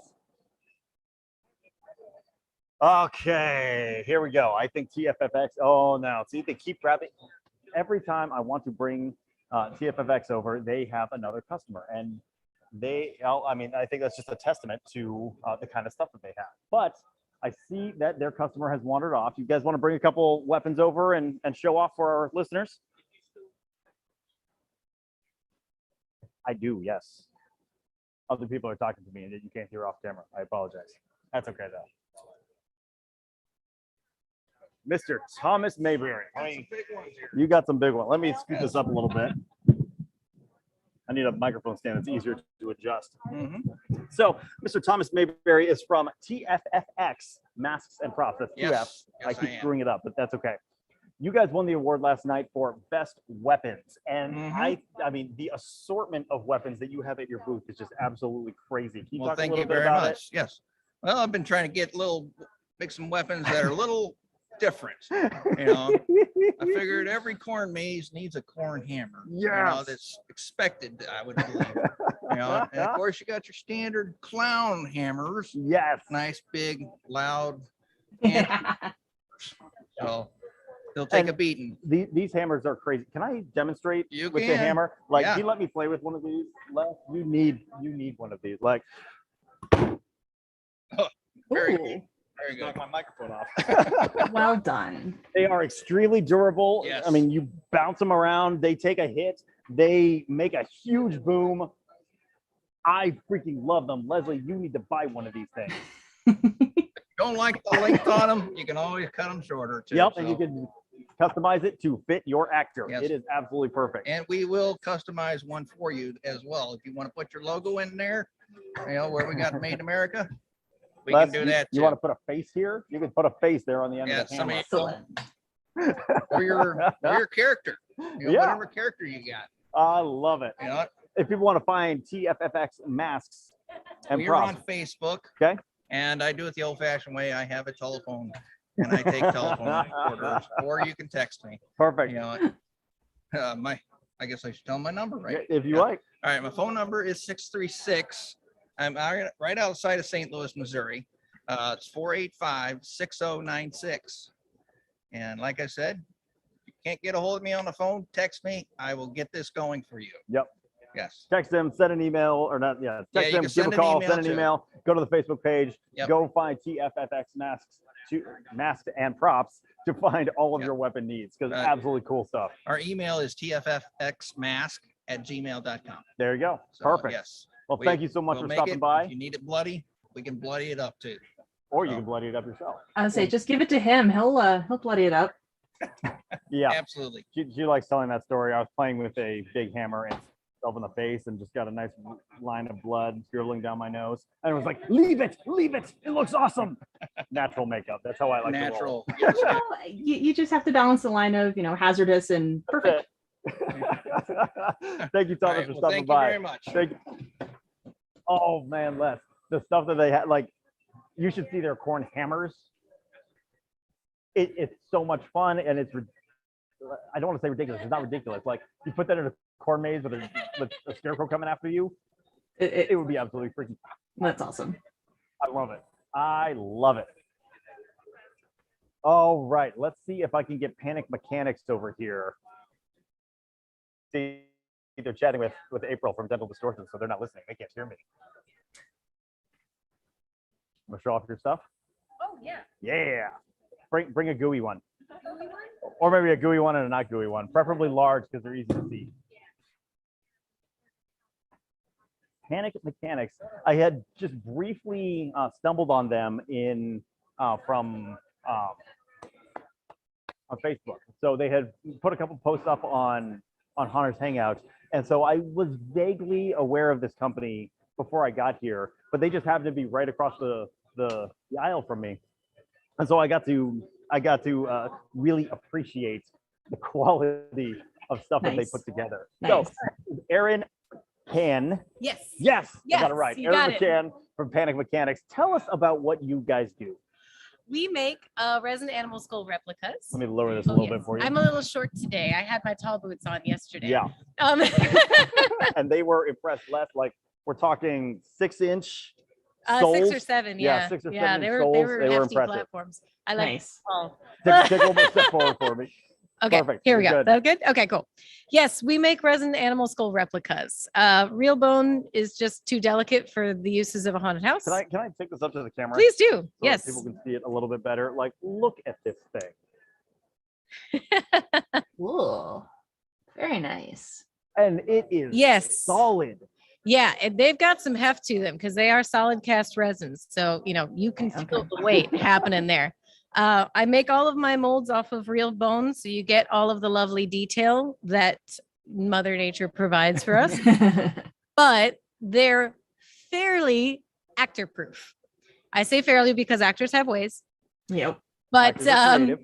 Okay, here we go. I think TFFX. Oh no, see, they keep grabbing. Every time I want to bring TFFX over, they have another customer, and I mean, I think that's just a testament to the kind of stuff that they have. But I see that their customer has wandered off. You guys want to bring a couple weapons over and show off for our listeners? I do, yes. Other people are talking to me and you can't hear off camera. I apologize. That's okay though. Mr. Thomas Mayberry. You got some big ones. Let me scoot this up a little bit. I need a microphone stand that's easier to adjust. So, Mr. Thomas Mayberry is from TFFX, Masks and Props. That's two F's. I keep screwing it up, but that's okay. You guys won the award last night for best weapons, and I mean, the assortment of weapons that you have at your booth is just absolutely crazy. Can you talk a little bit about it? Yes. Well, I've been trying to make some weapons that are a little different. You know, I figured every corn maze needs a corn hammer. You know, Yes. that's expected, I would believe. You know, and of course you got your standard clown hammers. Yes. Nice, big, loud. So they'll take a beating. These hammers are crazy. Can I demonstrate You with the can. hammer? Like, Yeah. you let me play with one of these. Les? You need one of these. Like, Very Ooh, good. Very good. knock my microphone off. well done. They are extremely durable. Yes. I mean, you bounce them around, they take a hit, they make a huge boom. I freaking love them. Leslie, you need to buy one of these things. Don't like the length on them, you can always cut them shorter too. Yep, and so. you can customize it to fit your actor. Yes. It is absolutely perfect. And we will customize one for you as well. If you want to put your logo in there, you know, where we got Made in America, we Les, can do that you too. want to put a face here? You can put a face there on the end Yeah, of the hammer. Excellent. or your character, you know, Yeah. whatever character you got. I love it. You know, If people want to find TFFX masks and we're props, on Facebook. Okay. And I do it the old-fashioned way. I have a telephone, and I take telephone orders, or you can text me. perfect. You know, I guess I should tell my number, right? If you Yeah. like. All right, my phone number is 636. I'm right outside of St. Louis, Missouri. It's 485-6096. And like I said, if you can't get a hold of me on the phone, text me. I will get this going for you. Yep. Yes. Text them, send an email, or not, yeah, Yeah, text you them, can give send a an call, email send an too. email, go to the Facebook page, Yep. go find TFFX masks and props to find all of Yep. your weapon needs, because Right. absolutely cool stuff. Our email is tffxmask@gmail.com. There you go. So, Perfect. Yes. Well, thank you so much we'll for make stopping it. by, If you need it bloody, we can bloody it up too. or you so. can bloody it up yourself. I would say just give it to him. He'll bloody it up. Yeah. Absolutely. She likes telling that story. I was playing with a big hammer and myself in the face and just got a nice line of blood dribbling down my nose. And it was like, leave it, it looks awesome. Natural makeup. That's how I like to roll. Natural. Yes. Well, you just have to balance the line of, hazardous and perfect. Thank you, All Thomas, right, for well, stopping thank you by. very much. Thank you. Oh man, Les, the stuff that they had, like, you should see their corn hammers. It's so much fun, and I don't want to say ridiculous. It's not ridiculous. Like, you put that in a corn maze with a scarecrow coming after you, it would be absolutely freaking. That's awesome. I love it. I love it. All right, let's see if I can get Panic Mechanics over here. See, they're chatting with April from Dental Distortions, so they're not listening. They can't hear me. Want to show off your stuff? Oh, yeah. Yeah. Bring a gooey one. Or maybe a gooey one and a not gooey one. Preferably large because they're easy to see. Panic Mechanics. I had just briefly stumbled on them from on Facebook. So they had put a couple posts up on Hunter's Hangout, and so I was vaguely aware of this company before I got here, but they just happened to be right across the aisle from me, and so I got to really appreciate the quality of stuff that they Nice. put together. Nice. So, Erin McCann. Yes. Yes, I got Yes, it right. you Erin got it. McCann from Panic Mechanics. Tell us about what you guys do. We make resin animal skull replicas. Let me lower this a little bit for you. I'm a little short today. I had my tall boots on yesterday. Yeah. Um, And they were impressed less. Like, we're talking 6-inch 6 or soles. 7, Yeah, yeah. 6 or 7 Yeah, inch they were soles. they were They were hefty impressive. platforms. I like Nice. tall. Take a little bit step forward for me. Okay, Perfect. here we You're go. good. That good? Okay, cool. Yes, we make resin animal skull replicas. Real bone is just too delicate for the uses of a haunted house. Can I take this up to the camera? Please do. So that Yes. people can see it a little bit better. Like, look at this thing. Cool. Very nice. And it is Yes. solid. Yeah, and they've got some heft to them because they are solid cast resins. So, you can feel the weight happening there. I make all of my molds off of real bone. So you get all of the lovely detail that Mother Nature provides for us, but they're fairly actor proof. I say fairly because actors have ways, Yep. but Actors are creative.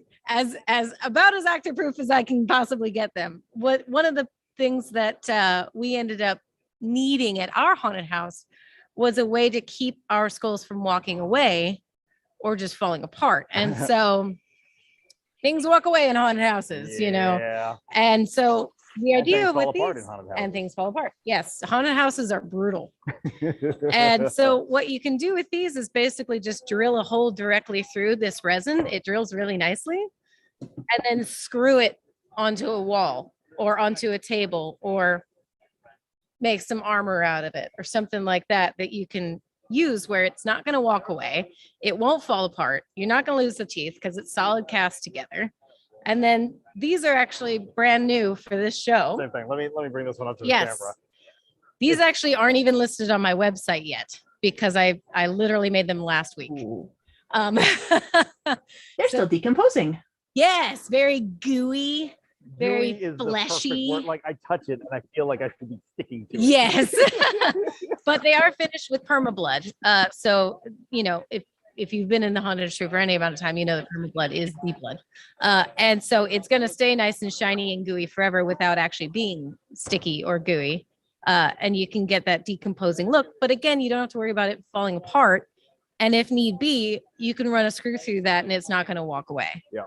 as about as actor proof as I can possibly get them. One of the things that we ended up needing at our haunted house was a way to keep our skulls from walking away or just falling apart. And so things walk away in haunted houses, you know. Yeah. And so the And idea things fall with apart these in haunted and houses. things fall apart. Yes, haunted houses are brutal. And so what you can do with these is basically just drill a hole directly through this resin. It drills really nicely, and then screw it onto a wall or onto a table or make some armor out of it or something like that that you can use where it's not going to walk away. It won't fall apart. You're not going to lose the teeth because it's solid cast together. And then these are actually brand new for this show. Same thing. Let me bring this one up to the Yes. camera. These actually aren't even listed on my website yet because I literally made them last week. They're still decomposing. Yes, very gooey, very Gooey is the perfect fleshy. word. Like I touch it and I feel like I should be sticking to it. Yes, but they are finished with permablood. So you know, if you've been in the haunted industry for any amount of time, you know that permablood is the blood, and so it's going to stay nice and shiny and gooey forever without actually being sticky or gooey, and you can get that decomposing look. But again, you don't have to worry about it falling apart. And if need be, you can run a screw through that, and it's not going to walk away. Yeah.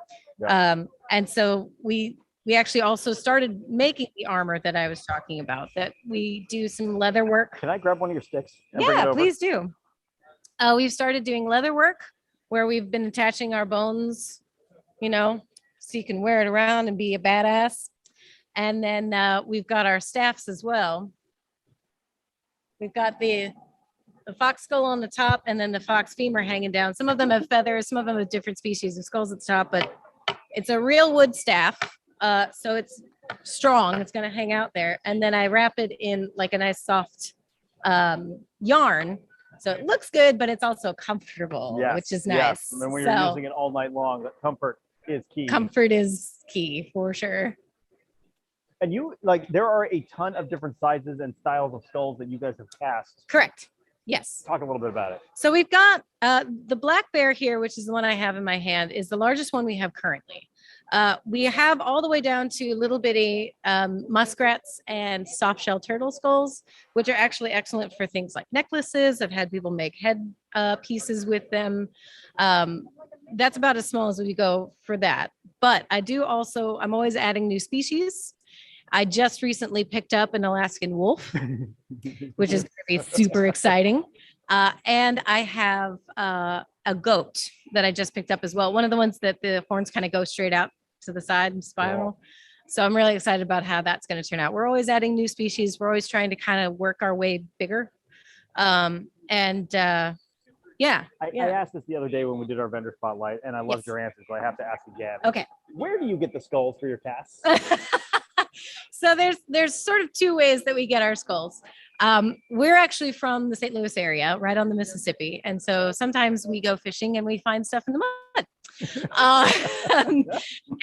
And so we actually also started making the armor that I was talking about, that we do some leather work. Can I grab one of your sticks? And bring it Yeah, over? please do. We've started doing leather work where we've been attaching our bones, you know, so you can wear it around and be a badass. And then we've got our staffs as well. We've got the fox skull on the top and then the fox femur hanging down. Some of them have feathers, some of them have different species of skulls at the top, but it's a real wood staff. So it's strong, it's gonna hang out there. And then I wrap it in like a nice soft yarn. So it looks good, but it's also comfortable, Yes, which is yes. nice. And then when you're using it all night long, that comfort is key. Comfort is key for sure. And you like there are a ton of different sizes and styles of skulls that you guys have cast. Correct. Yes. Talk a little bit about it. So we've got the black bear here, which is the one I have in my hand, is the largest one we have currently. We have all the way down to little bitty muskrats and soft shell turtle skulls, which are actually excellent for things like necklaces. I've had people make head pieces with them. That's about as small as we go for that. But I do also, I'm always adding new species. I just recently picked up an Alaskan wolf, which is going to be super exciting. And I have a goat that I just picked up as well. One of the ones that the horns kind of go straight out to the side and spiral. So I'm really excited about how that's going to turn out. We're always adding new species. We're always trying to kind of work our way bigger. Yeah. I asked this the other day when we did our vendor spotlight, and I loved your answer, so I have to ask again. Okay. Where do you get the skulls for your casts? So there's sort of two ways that we get our skulls. We're actually from the St. Louis area, right on the Mississippi. And so sometimes we go fishing and we find stuff in the mud.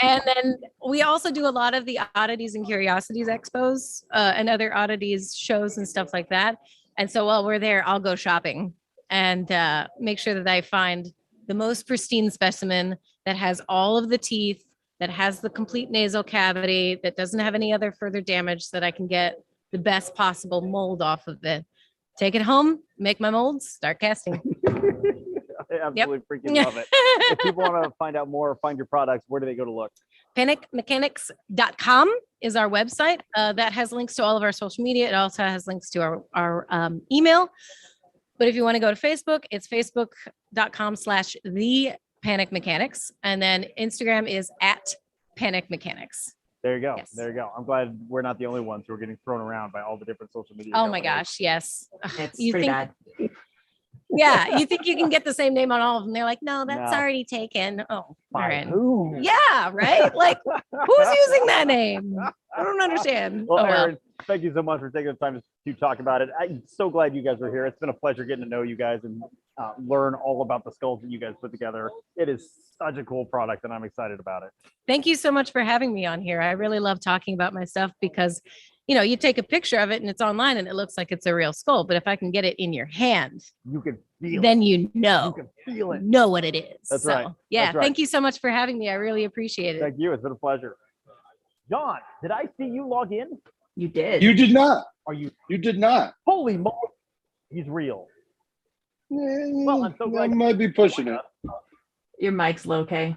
And then we also do a lot of the oddities and curiosities expos and other oddities shows and stuff like that. And so while we're there, I'll go shopping and make sure that I find the most pristine specimen that has all of the teeth, that has the complete nasal cavity, that doesn't have any other further damage, so that I can get the best possible mold off of it. Take it home, make my molds, start casting. I absolutely freaking love it. If people want to find out more or find your products, where do they go to look? panicmechanics.com is our website. That has links to all of our social media. It also has links to our email. But if you want to go to Facebook, it's facebook.com/the-panic-mechanics. And then Instagram is @panic-mechanics. There you go. Yes. There you go. I'm glad we're not the only ones who are getting thrown around by all the different social media. Oh my companies. gosh, yes. It's You pretty think- bad. Yeah, you think you can get the same name on all of them. They're like, no, that's No. already taken. Oh, all By right. who? Yeah, right? Like, who's using that name? I don't understand. Well, Oh, well. Aaron, thank you so much for taking the time to talk about it. I'm so glad you guys were here. It's been a pleasure getting to know you guys and learn all about the skulls that you guys put together. It is such a cool product, and I'm excited about it. Thank you so much for having me on here. I really love talking about my stuff because, you know, you take a picture of it and it's online and it looks like it's a real skull. But if I can get it in your hand, You can feel then it. you know, You can feel it. know what it is. That's So, right. Yeah, That's right. thank you so much for having me. I really appreciate it. Thank you. It's been a pleasure. John, did I see you log in? You did. You did not. Are you? You did not. Holy moly. He's real. Well, I'm so I glad. might be pushing it. Your mic's low, Kay.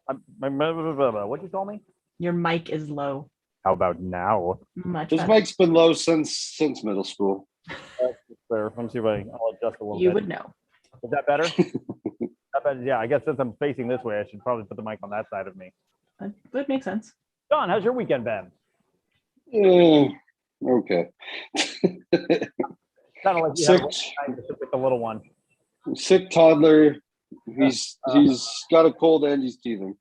What'd you call me? Your mic is low. How about now? Much His better. mic's been low since middle school. That's fair. Let me see if I'll adjust a little You bit. would know. Is that better? That better? Yeah, I guess since I'm facing this way, I should probably put the mic on that side of me. That would make sense. Don, how's your weekend been? Okay. Kind of like you Sick. had with the little one. Sick toddler. He's got a cold and he's teething.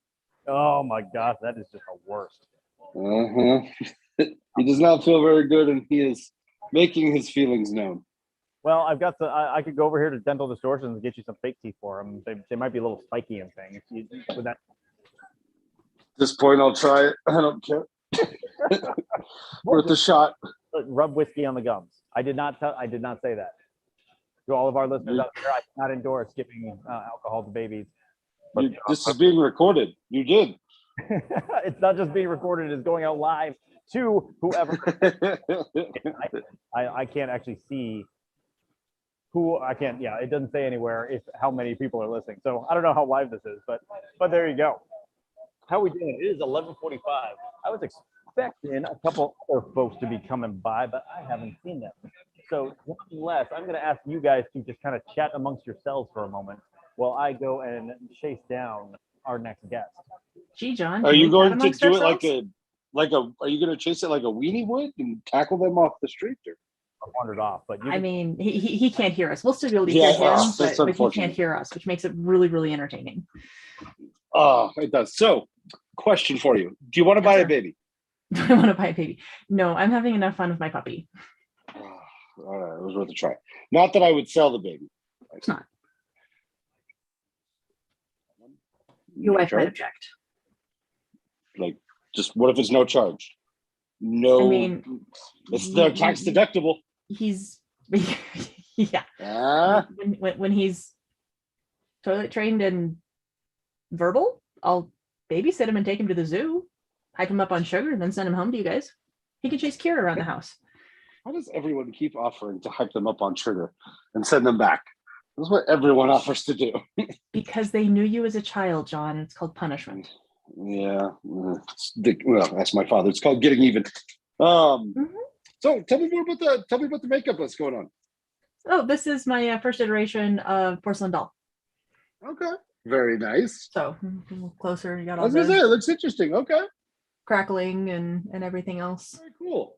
Oh my gosh, that is just the worst. He does not feel very good, and he is making his feelings known. Well, I've got I could go over here to Dental Distortions and get you some fake teeth for him. They might be a little spiky and things. With that. At this point, I'll try it. I don't care. Worth a shot. Rub whiskey on the gums. I did not say that. To all of our listeners out there, I cannot endorse giving alcohol to babies. But, This is being recorded. You did. It's not just being recorded; it's going out live to whoever. I can't actually see who I can't. Yeah, it doesn't say anywhere how many people are listening. So I don't know how live this is, but there you go. How we doing? It is 11:45. I was expecting a couple other folks to be coming by, but I haven't seen them. So nonetheless, I'm going to ask you guys to just kind of chat amongst yourselves for a moment while I go and chase down our next guest. Gee, John. Are you going to do it ourselves? are you going to chase it like a weenie would and tackle them off the street? Or? I wandered off, but I mean, he can't hear us. We'll still be able to hear him, but he can't hear us, which makes it really, really entertaining. Oh, it does. So, question for you: do you want to buy a baby? Do I want to buy a baby? No, I'm having enough fun with my puppy. All right, it was worth a try. Not that I would sell the baby. It's not. Your wife might object. Like, just what if it's no charge? No, I mean, they're tax deductible. He's yeah. When he's toilet trained and verbal, I'll babysit him and take him to the zoo, hype him up on sugar, and then send him home to you guys. He can chase Kira around the house. How does everyone keep offering to hype them up on sugar and send them back? That's what everyone offers to do. Because they knew you as a child, John. It's called punishment. Yeah. Well, that's my father. It's called getting even. So tell me more about the makeup that's going on. Oh, this is my first iteration of porcelain doll. Okay. Very nice. So a little closer. You got I all was gonna say, the it looks interesting. Okay. crackling and everything else. Very cool.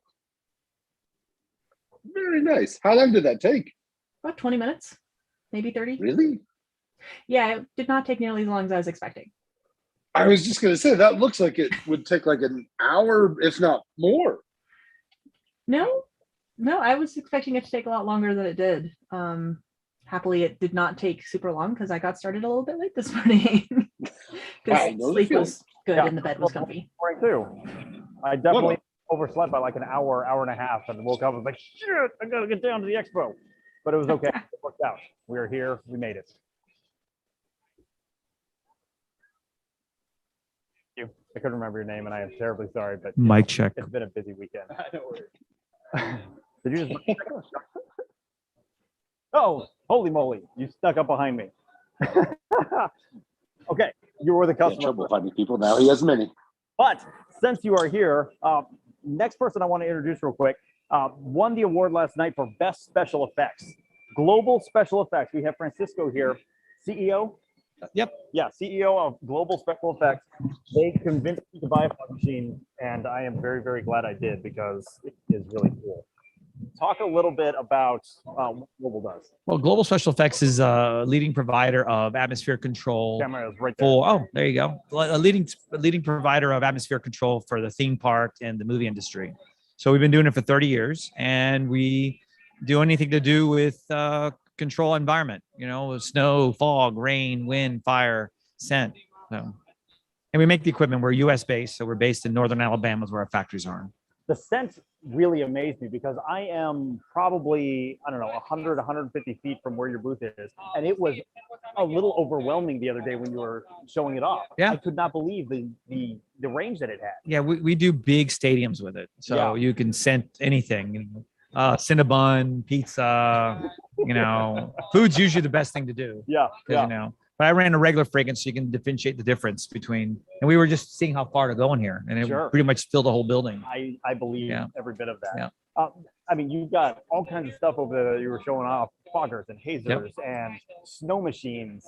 Very nice. How long did that take? About 20 minutes, maybe 30. Really? Yeah, it did not take nearly as long as I was expecting. I was just gonna say that looks like it would take like an hour, if not more. No, I was expecting it to take a lot longer than it did. Happily, it did not take super long because I got started a little bit late this morning. Because sleep was good and the bed was comfy. Right too. I definitely overslept by like an hour and a half, and woke up and was like, shit, I gotta get down to the expo. But it was okay. It worked out. We are here. We made it. Thank you. I couldn't remember your name, and I am terribly sorry. But Mic check. It's been a busy weekend. Did you just? Oh, holy moly! You stuck up behind me. Okay, you were the customer. Trouble finding people now. He has many. But since you are here, next person I want to introduce real quick won the award last night for Best Special Effects. Global Special Effects. We have Francisco here, CEO. Yep. Yeah, CEO of Global Special Effects. They convinced me to buy a fog machine, and I am very, very glad I did because it is really cool. Talk a little bit about what Global does. Well, Global Special Effects is a leading provider of atmosphere control. Camera is right there. There you go. A leading provider of atmosphere control for the theme park and the movie industry. So we've been doing it for 30 years, and we do anything to do with control environment. You know, snow, fog, rain, wind, fire, scent. So, and we make the equipment. We're U.S. based, so we're based in northern Alabama, is where our factories are. The scent really amazed me because I am probably, I don't know, 100, 150 feet from where your booth is. And it was a little overwhelming the other day when you were showing it off. Yeah. I could not believe the range that it had. Yeah, we do big stadiums with it. So you can scent anything. Cinnabon, pizza, food's usually the best thing to do. Yeah. Because, But I ran a regular fragrance so you can differentiate the difference between. And we were just seeing how far to go in here, and it pretty much filled the whole building. I believe every bit of that. Yeah. I mean, you've got all kinds of stuff over there that you were showing off, foggers and hazers and snow machines.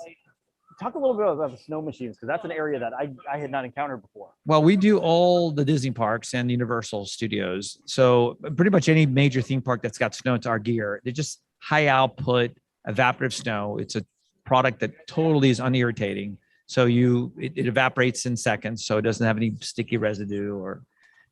Talk a little bit about the snow machines, because that's an area that I had not encountered before. Well, we do all the Disney parks and Universal Studios. So pretty much any major theme park that's got snow, it's our gear. They're just high output evaporative snow. It's a product that totally is unirritating. So it evaporates in seconds. So it doesn't have any sticky residue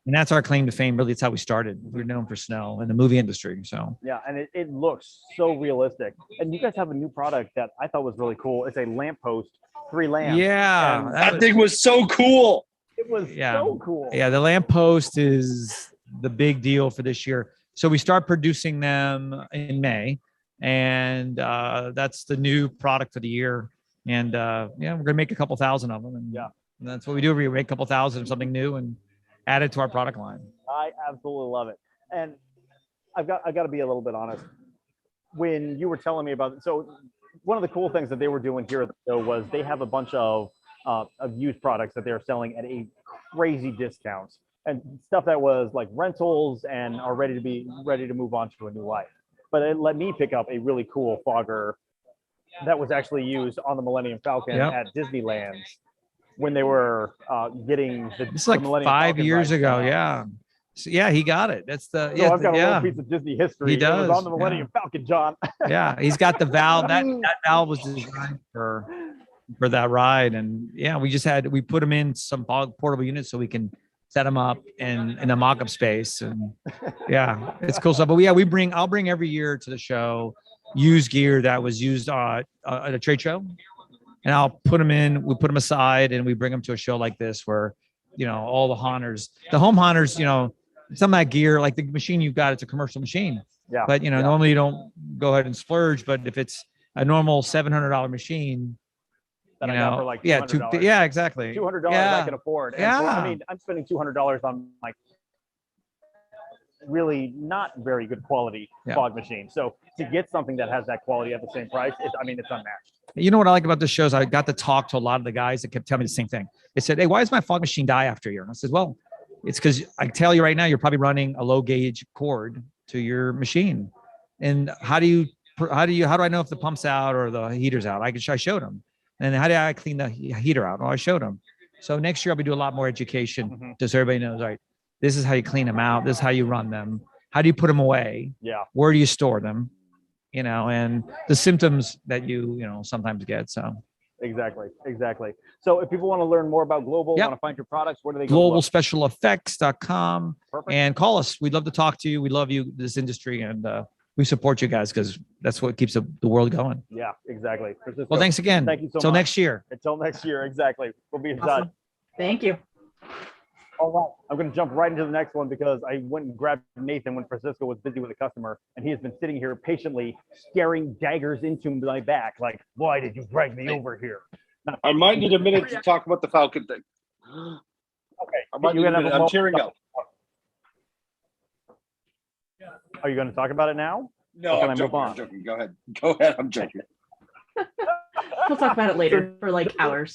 and that's our claim to fame. Really, it's how we started. We're known for snow in the movie industry. So yeah, and it looks so realistic. And you guys have a new product that I thought was really cool. It's a lamppost, 3 lamps. Yeah, that thing was so cool. It was so cool. Yeah, the lamppost is the big deal for this year. So we start producing them in May, and that's the new product for the year. And we're gonna make a couple thousand of them. And and that's what we do. We make a couple thousand of something new and add it to our product line. I absolutely love it. And I've got to be a little bit honest. When you were telling me about it, so one of the cool things that they were doing here though was they have a bunch of used products that they're selling at a crazy discounts, and stuff that was like rentals and are ready to move on to a new life. But it let me pick up a really cool fogger that was actually used on the Millennium Falcon at Disneyland when they were getting it's like 5 years ago. Yeah. So, yeah, he got it. That's the I've got a little piece of Disney history. He does. It was on the Millennium Falcon, John. Yeah, he's got the valve. That valve was designed for that ride. And we put them in some portable units so we can set them up in a mock-up space. And it's cool stuff. But I'll bring every year to the show used gear that was used at a trade show. And I'll put them in, we put them aside, and we bring them to a show like this where, all the haunters, the home haunters, some of that gear, like the machine you've got, it's a commercial machine. Yeah. But, normally you don't go ahead and splurge. But if it's a normal $700 machine, that I got for like $200. Exactly. $200 I can afford. And Yeah. I'm spending $200 on like really not very good quality fog machine. So to get something that has that quality at the same price, it's unmatched. You know what I like about this show is I got to talk to a lot of the guys that kept telling me the same thing. They said, "Hey, why does my fog machine die after a year?" And I said, "Well, it's because I tell you right now, you're probably running a low gauge cord to your machine. And how do I know if the pump's out or the heater's out? I showed them. And how do I clean the heater out? Oh, I showed them. So next year I'll be doing a lot more education just so everybody knows, all right, this is how you clean them out. This is how you run them. How do you put them away? Yeah. Where do you store them? And the symptoms that you sometimes get. So exactly. So if people want to learn more about Global, want to find your products, where do they go? globalspecialeffects.com and call us. We'd love to talk to you. We love you, this industry, and we support you guys because that's what keeps the world going. Yeah, exactly. Francisco, well, thanks again. Thank you so much. Until next year. Until next year, exactly. We'll be in touch. Thank you. All right, I'm going to jump right into the next one because I went and grabbed Nathan when Francisco was busy with a customer, and he has been sitting here patiently staring daggers into my back like, why did you drag me over here? Now, I might need a minute to talk about the Falcon thing. Okay. I'm tearing up. Are you going to talk about it now? No, I'm joking. Go ahead. I'm joking. We'll talk about it later for like hours.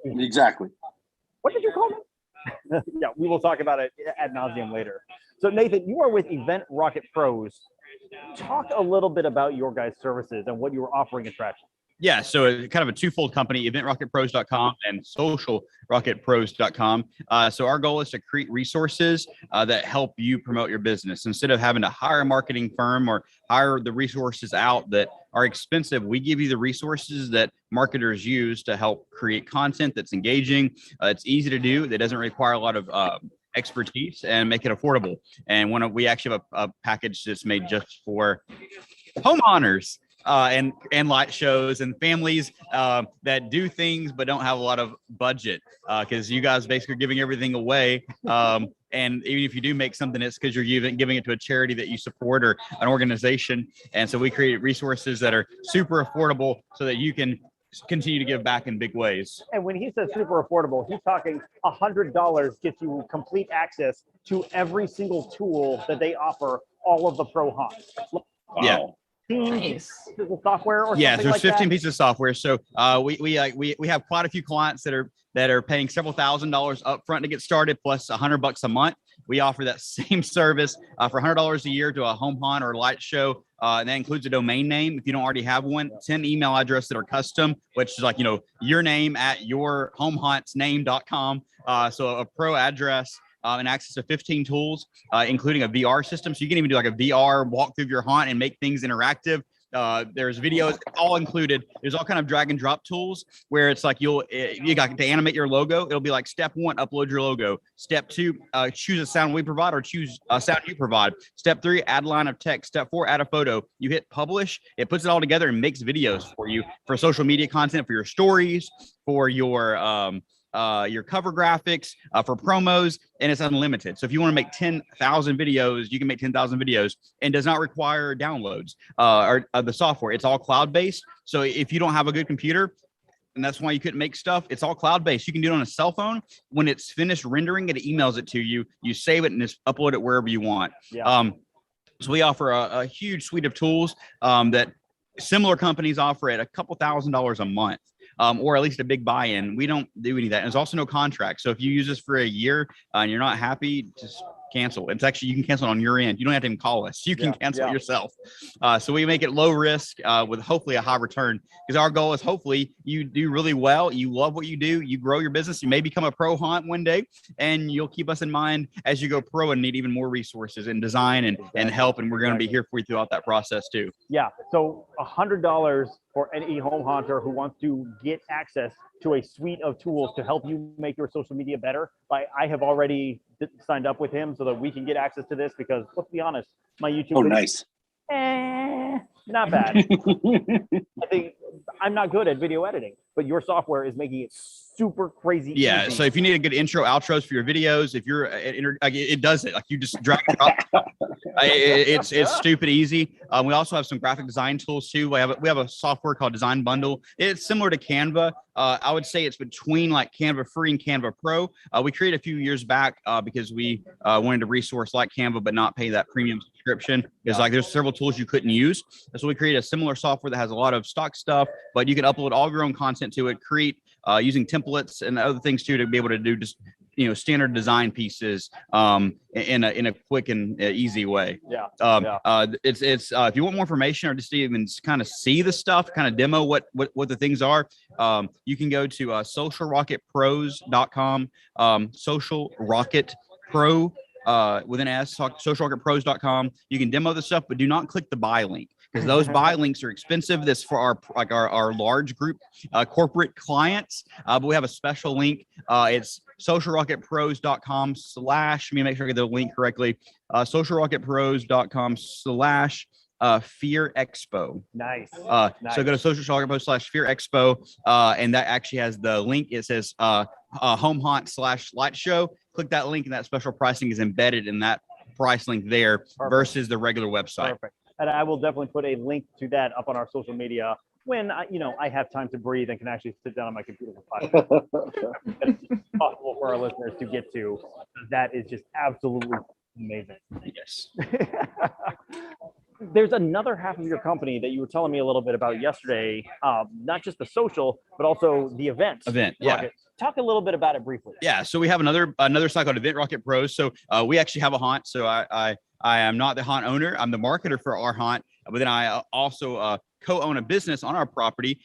Exactly. What did you call me? Yeah, we will talk about it ad nauseum later. So Nathan, you are with Event Rocket Pros. Talk a little bit about your guys' services and what you are offering at Traction. Yeah, so it's kind of a twofold company, eventrocketpros.com and socialrocketpros.com. So our goal is to create resources that help you promote your business. Instead of having to hire a marketing firm or hire the resources out that are expensive, we give you the resources that marketers use to help create content that's engaging. It's easy to do. That doesn't require a lot of expertise and make it affordable. And we actually have a package that's made just for homeowners. And light shows and families that do things but don't have a lot of budget because you guys basically are giving everything away. And even if you do make something, it's because you're giving it to a charity that you support or an organization. And so we create resources that are super affordable so that you can continue to give back in big ways. And when he says super affordable, he's talking $100 gets you complete access to every single tool that they offer all of the pro hunts. Yeah. pieces of software or Yes, something there's like 15 that? pieces of software. So we have quite a few clients that are paying several $1,000s up front to get started, plus $100 a month. We offer that same service for $100 a year to a home haunt or light show. And that includes a domain name. If you don't already have one, 10 email addresses that are custom, which is like, your name at yourhomehauntsname.com. So a pro address. And access to 15 tools, including a VR system. So you can even do like a VR walk through your haunt and make things interactive. There's videos all included. There's all kind of drag and drop tools where it's like you got to animate your logo. It'll be like step 1, upload your logo. Step 2, choose a sound we provide or choose a sound you provide. Step 3, add line of text. Step 4, add a photo. You hit publish. It puts it all together and makes videos for you for social media content, for your stories, for your cover graphics, for promos, and it's unlimited. So if you want to make 10,000 videos, you can make 10,000 videos and does not require downloads or the software. It's all cloud-based. So if you don't have a good computer, and that's why you couldn't make stuff, it's all cloud-based. You can do it on a cell phone. When it's finished rendering, it emails it to you. You save it and just upload it wherever you want. Yeah. So we offer a huge suite of tools that similar companies offer at a couple $1,000s a month. Or at least a big buy-in. We don't do any of that. And there's also no contract. So if you use this for a year and you're not happy, just cancel. It's actually, you can cancel it on your end. You don't have to even call us. You can cancel it yourself. So we make it low risk with hopefully a high return, because our goal is hopefully you do really well. You love what you do. You grow your business. You may become a pro haunt one day, and you'll keep us in mind as you go pro and need even more resources and design and help. And we're going to be here for you throughout that process too. Yeah. So $100 for any home haunter who wants to get access to a suite of tools to help you make your social media better. I have already signed up with him so that we can get access to this, because let's be honest, my YouTube. Oh, nice. Not bad. I think I'm not good at video editing, but your software is making it super crazy. Yeah. easy. So if you need a good intro, outros for your videos, if you're, it does it. Like you just drag and drop. It's stupid easy. We also have some graphic design tools too. We have a software called Design Bundle. It's similar to Canva. I would say it's between like Canva Free and Canva Pro. We created a few years back because we wanted to resource like Canva, but not pay that premium subscription. It's like there's several tools you couldn't use. And so we created a similar software that has a lot of stock stuff, but you can upload all your own content to it, create using templates and other things too, to be able to do just standard design pieces in a quick and easy way. It's if you want more information or just to even kind of see the stuff, kind of demo what the things are, you can go to socialrocketpros.com, Social Rocket Pro with an S, socialrocketpros.com. You can demo the stuff, but do not click the buy link, because those buy links are expensive. This for our large group corporate clients, but we have a special link. It's socialrocketpros.com/ let me make sure I get the link correctly. socialrocketpros.com/ Fear Expo. Nice. So go to socialrocketpros/Fear Expo, and that actually has the link. It says home haunt / light show. Click that link, and that special pricing is embedded in that price link there versus the regular website. Perfect. And I will definitely put a link to that up on our social media when I have time to breathe and can actually sit down on my computer for 5 minutes. It's possible for our listeners to get to. That is just absolutely amazing. Yes. There's another half of your company that you were telling me a little bit about yesterday, not just the social, but also the event. Yeah. Talk a little bit about it briefly. Yeah. So we have another site called Event Rocket Pros. So we actually have a haunt. So I am not the haunt owner. I'm the marketer for our haunt, but then I also co-own a business on our property,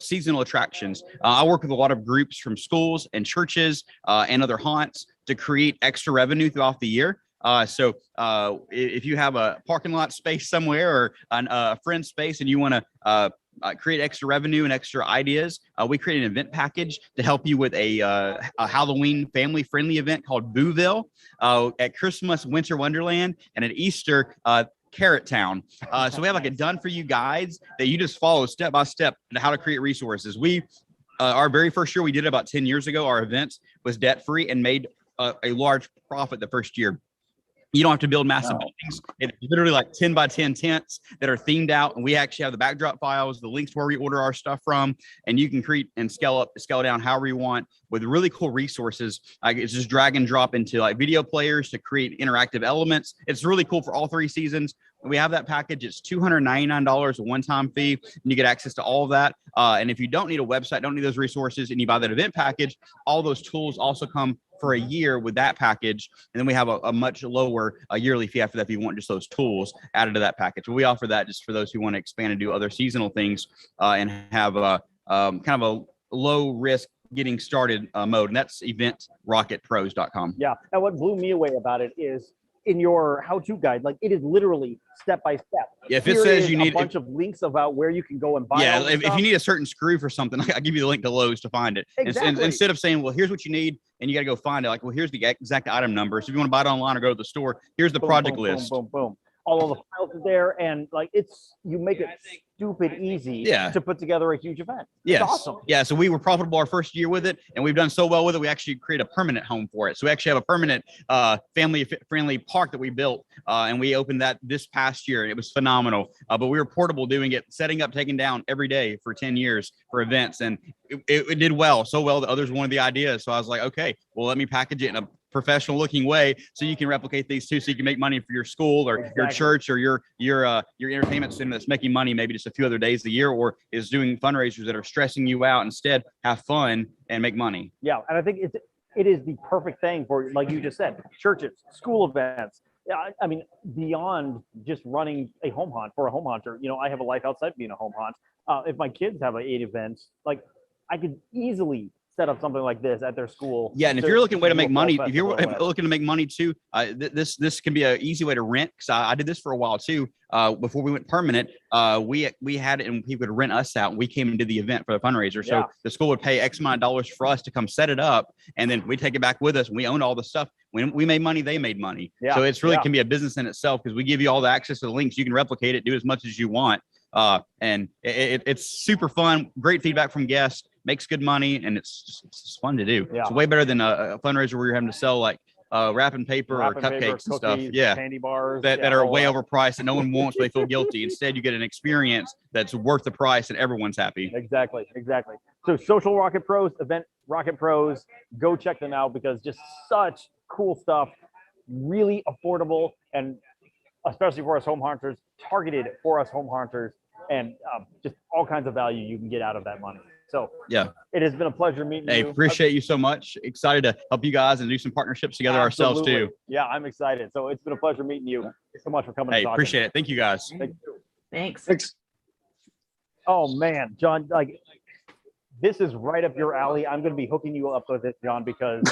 Seasonal Attractions. I work with a lot of groups from schools and churches and other haunts to create extra revenue throughout the year. So if you have a parking lot space somewhere or a friend space and you want to create extra revenue and extra ideas, we create an event package to help you with a Halloween family-friendly event called Booville, at Christmas Winter Wonderland, and at Easter Carrot Town. So we have like a done-for-you guides that you just follow step by step to how to create resources. We our very first year we did about 10 years ago, our event was debt-free and made a large profit the first year. You don't have to build massive buildings. It's literally like 10 by 10 tents that are themed out. And we actually have the backdrop files, the links where we order our stuff from, and you can create and scale down however you want with really cool resources. It's just drag and drop into like video players to create interactive elements. It's really cool for all 3 seasons. We have that package. It's $299, a one-time fee, and you get access to all of that. And if you don't need a website, don't need those resources, and you buy that event package, all those tools also come for a year with that package. And then we have a much lower yearly fee after that if you want just those tools added to that package. But we offer that just for those who want to expand and do other seasonal things and have kind of a low risk getting started mode. And that's eventrocketpros.com. Yeah. And what blew me away about it is in your how-to guide, like it is literally step by step. Yeah, if it says you need a bunch of links about where you can go and buy. Yeah, if you need a certain screw for something, I'll give you the link to Lowe's to find it. Exactly. Instead of saying, well, here's what you need, and you got to go find it. Like, well, here's the exact item number. So if you want to buy it online or go to the store, here's the project list. Boom, boom, boom. All of the files are there, and like you make it stupid easy to put together a huge event. Yes. It's awesome. Yeah. So we were profitable our first year with it, and we've done so well with it. We actually create a permanent home for it. So we actually have a permanent family-friendly park that we built, and we opened that this past year, and it was phenomenal. But we were portable doing it, setting up, taking down every day for 10 years for events, and it did well, so well that others wanted the idea. So I was like, okay, well, let me package it in a professional looking way so you can replicate these too, so you can make money for your school or your church or your entertainment center that's making money maybe just a few other days a year, or is doing fundraisers that are stressing you out. Instead, have fun and make money. Yeah, and I think it is the perfect thing for, like you just said, churches, school events. Yeah, I mean, beyond just running a home hunt for a home hunter, I have a life outside being a home hunt. If my kids have 8 events, like I could easily set up something like this at their school. Yeah, and if you're looking to make money, if you're looking to make money too, this can be an easy way to rent. Because I did this for a while too. Before we went permanent, we had it, and people would rent us out. And we came and did the event for the fundraiser. So the school would pay X amount of dollars for us to come set it up, and then we take it back with us. And we own all the stuff. When we made money, they made money. Yeah. So it's really can be a business in itself, because we give you all the access to the links. You can replicate it, do as much as you want. And it's super fun. Great feedback from guests. Makes good money, and it's fun to do. Yeah. It's way better than a fundraiser where you're having to sell like wrapping paper or cupcakes and stuff. Yeah, candy bars that are way overpriced and no one wants, but they feel guilty. Instead, you get an experience that's worth the price and everyone's happy. Exactly. So Social Rocket Pros, Event Rocket Pros, go check them out, because just such cool stuff, really affordable, and especially for us home hunters, targeted for us home hunters, and just all kinds of value you can get out of that money. So yeah, it has been a pleasure meeting you. Appreciate you so much. Excited to help you guys and do some partnerships together ourselves too. Yeah, I'm excited. So it's been a pleasure meeting you. Thanks so much for coming. Hey, appreciate it. Thank you guys. Thanks. Oh man, John, like this is right up your alley. I'm going to be hooking you up with it, John, because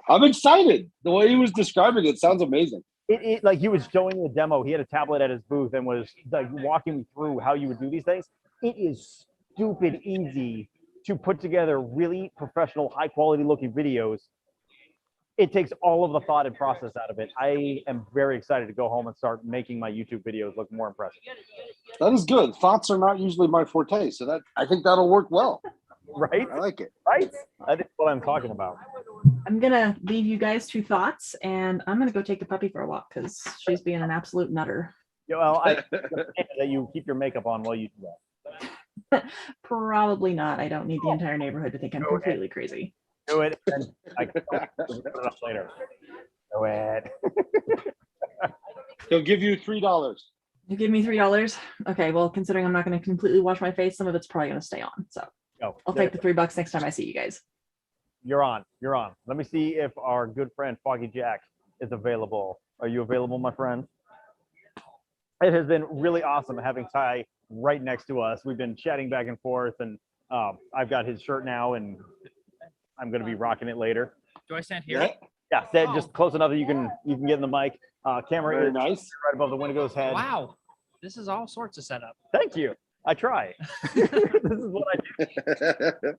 I'm excited. The way he was describing it sounds amazing. It like he was showing me a demo. He had a tablet at his booth and was like walking me through how you would do these things. It is stupid easy to put together really professional, high quality looking videos. It takes all of the thought and process out of it. I am very excited to go home and start making my YouTube videos look more impressive. That is good. Thoughts are not usually my forte, so that I think that'll work well. Right? I like it. Right? I think what I'm talking about. I'm gonna leave you guys to thoughts, and I'm gonna go take the puppy for a walk because she's being an absolute nutter. Yeah, well, I that you keep your makeup on while you do that. Probably not. I don't need the entire neighborhood to think I'm completely crazy. Do it, and I can put it up later. Do it. He'll give you $3. You give me $3. Okay, well, considering I'm not going to completely wash my face, some of it's probably going to stay on. So I'll take the $3 next time I see you guys. You're on. Let me see if our good friend Foggy Jack is available. Are you available, my friend? It has been really awesome having Ty right next to us. We've been chatting back and forth, and I've got his shirt now, and I'm going to be rocking it later. Do I stand here? Yeah, stand just close enough that you can get in the mic. Camera Very is nice. right above the Wendigo's head. Wow, this is all sorts of setup. Thank you. I try. This is what I do.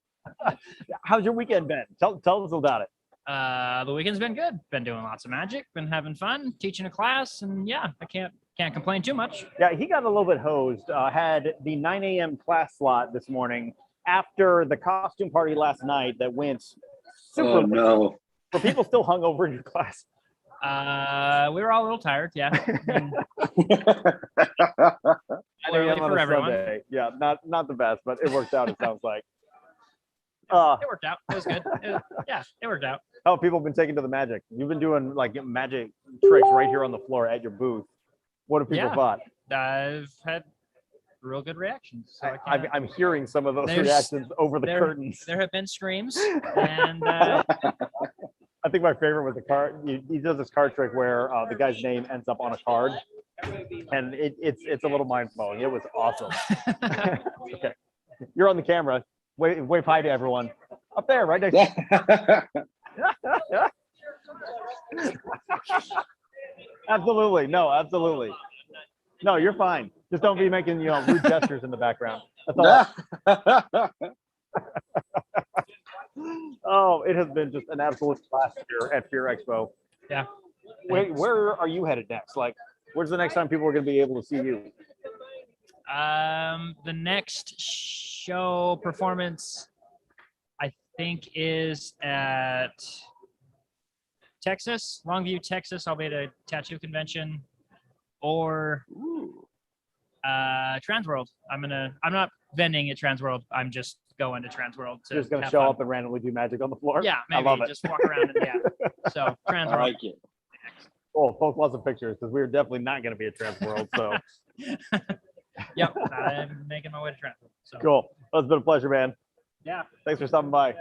How's your weekend been? Tell us about it. The weekend's been good. Been doing lots of magic. Been having fun, teaching a class, and yeah, I can't complain too much. Yeah, he got a little bit hosed. Had the 9 a.m. class slot this morning after the costume party last night that went super late. No. For people still hung over in your class. We were all a little tired. Yeah. Early for everyone. Sunday. Yeah, not the best, but it worked out. It sounds like. It worked out. It was good. It worked out. How have people been taking to the magic? You've been doing like magic tricks right here on the floor at your booth. What have people thought? I've had real good reactions. So I'm hearing some of those There's- reactions over the curtains. There have been screams, and I think my favorite was the card. He does this card trick where the guy's name ends up on a card, and it's a little mind blowing. It was awesome. Okay, you're on the camera. Wave hi to everyone up there, right next. Absolutely, no, absolutely. No, you're fine. Just don't be making rude gestures in the background. That's all. Oh, it has been just an absolute blast here at Fear Expo. Yeah. Where are you headed next? Like, where's the next time people are going to be able to see you? the next show performance, I think, is at Texas, Longview, Texas. I'll be at a tattoo convention, or Transworld. I'm not vending at Transworld. I'm just going to Transworld. You're just gonna show up and randomly do magic on the floor. Yeah, maybe I love it. just walk around and So Transworld. I like it. Oh, post lots of pictures because we are definitely not going to be at Transworld. So Yep, I'm making my way to Transworld. So. cool. Well, it's been a pleasure, man. Yeah. Thanks for stopping by.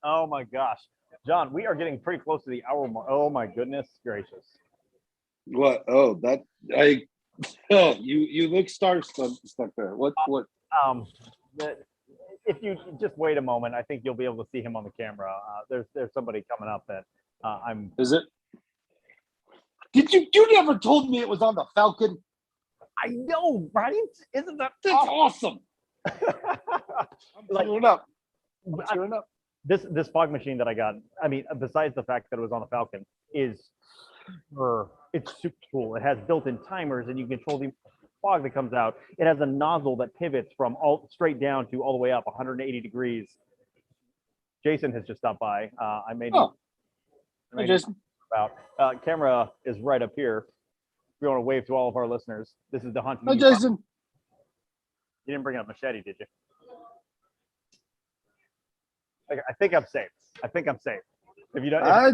Oh my gosh, John, we are getting pretty close to the hour mark. Oh my goodness gracious. What? Oh, that I. Oh, you look stuck there. What? If you just wait a moment, I think you'll be able to see him on the camera. There's somebody coming up that I'm. Is it? Did you never told me it was on the Falcon? I know, right? Isn't that That's awesome? I'm tearing up. I'm tearing up. This fog machine that I got, I mean, besides the fact that it was on the Falcon, it's super cool. It has built-in timers, and you control the fog that comes out. It has a nozzle that pivots from all straight down to all the way up 180 degrees. Jason has just stopped by. I made. Oh. I made Hey, Jason. about camera is right up here. If you want to wave to all of our listeners, this is the Haunted. Hi, Jason. You didn't bring up machete, did you? I think I'm safe. I think I'm safe. If you don't, I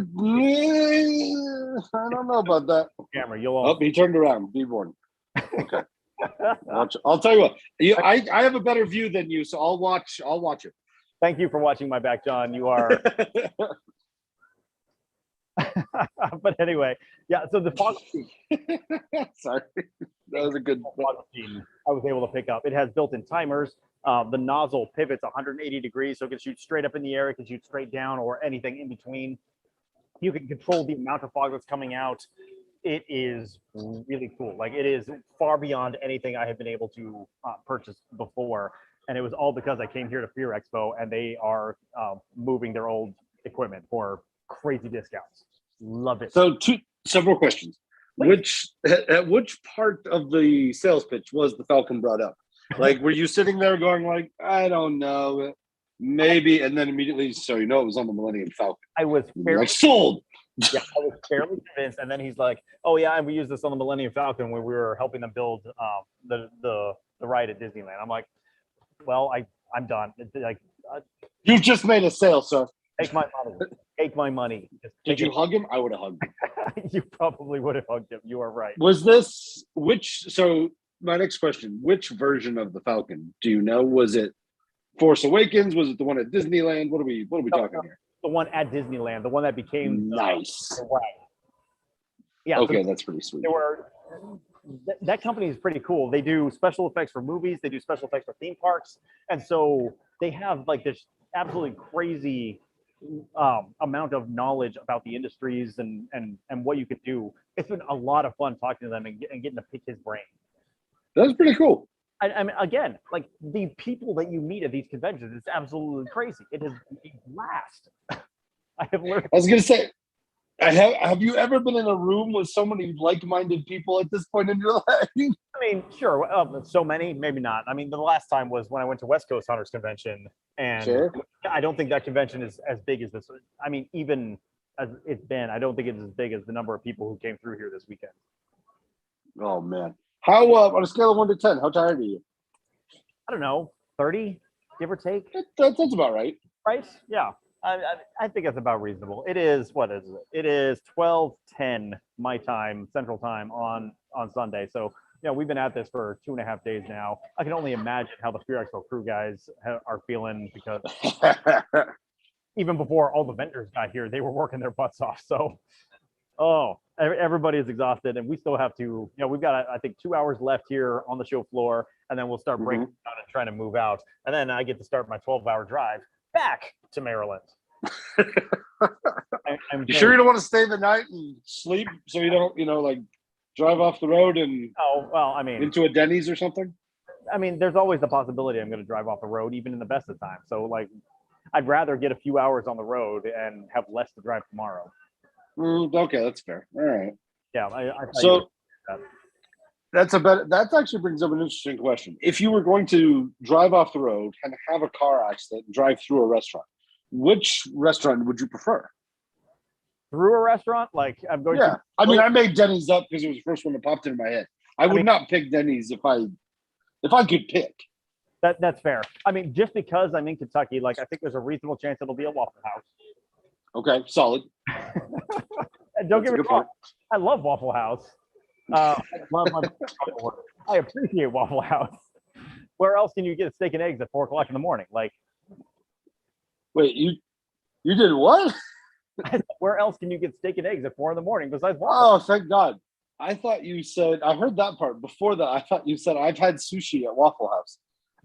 don't know about that. Camera, you'll. Oh, he turned around. Be warned. Okay. I'll tell you what. I have a better view than you, so I'll watch it. Thank you for watching my back, John. You are. But anyway, yeah. So the fog machine. Sorry, that was a good fog machine. I was able to pick up. It has built-in timers. The nozzle pivots 180 degrees, so it can shoot straight up in the air, it can shoot straight down, or anything in between. You can control the amount of fog that's coming out. It is really cool. Like, it is far beyond anything I have been able to purchase before, and it was all because I came here to Fear Expo, and they are moving their old equipment for crazy discounts. Love it. So several questions. At which part of the sales pitch was the Falcon brought up? Like, were you sitting there going like, I don't know, maybe, and then immediately, so it was on the Millennium Falcon. I was fairly sold. Yeah, I was fairly convinced, and then he's like, "Oh yeah, and we used this on the Millennium Falcon when we were helping them build the ride at Disneyland." I'm like, "Well, I'm done. It's like, you just made a sale, sir. Take my money. Take my money." Did you hug him? I would have hugged him. You probably would have hugged him. You are right. Was this so? My next question: which version of the Falcon do you know? Was it Force Awakens? Was it the one at Disneyland? What are we talking here? The one at Disneyland, the one that became nice. The ride. Yeah. Okay, so that's pretty sweet. There were. That company is pretty cool. They do special effects for movies. They do special effects for theme parks, and so they have like this absolutely crazy amount of knowledge about the industries and what you could do. It's been a lot of fun talking to them and getting to pick his brain. That's pretty cool. I mean, again, like the people that you meet at these conventions, it's absolutely crazy. It is a blast. I have learned. I was gonna say, have you ever been in a room with so many like-minded people at this point in your life? I mean, sure. So many, maybe not. I mean, the last time was when I went to West Coast Hunters Convention, and Sure. I don't think that convention is as big as this. I mean, even as it's been. I don't think it's as big as the number of people who came through here this weekend. Oh man, how on a scale of 1 to 10, how tired are you? I don't know, 30, give or take. That's about right. Right? Yeah. I think that's about reasonable. It is, what is it? It is 12:10 my time, Central Time on Sunday. So, we've been at this for 2.5 days now. I can only imagine how the Fear Expo crew guys are feeling, because even before all the vendors got here, they were working their butts off. So, everybody is exhausted, and we still have to, we've got, I think, 2 hours left here on the show floor, and then we'll start breaking down and trying to move out. And then I get to start my 12-hour drive back to Maryland. I'm You sure you don't want to stay the night and sleep so you don't, like drive off the road and into a Denny's or something? I mean, there's always the possibility I'm going to drive off the road, even in the best of times. So, I'd rather get a few hours on the road and have less to drive tomorrow. Okay, that's fair. All right. Yeah. That actually brings up an interesting question. If you were going to drive off the road and have a car accident and drive through a restaurant, which restaurant would you prefer? Through a restaurant? I'm going Yeah. to. I mean, I made Denny's up because it was the first one that popped into my head. I would not pick Denny's if I could pick. That's fair. I mean, just because I'm in Kentucky, I think there's a reasonable chance it'll be a Waffle House. Okay, solid. And don't get me wrong, I love Waffle House. I appreciate Waffle House. Where else can you get steak and eggs at 4 o'clock in the morning? Wait, you did what? Where else can you get steak and eggs at 4 in the morning besides Waffle House? Oh, thank God. I thought you said, I heard that part. Before that, I thought you said, I've had sushi at Waffle House.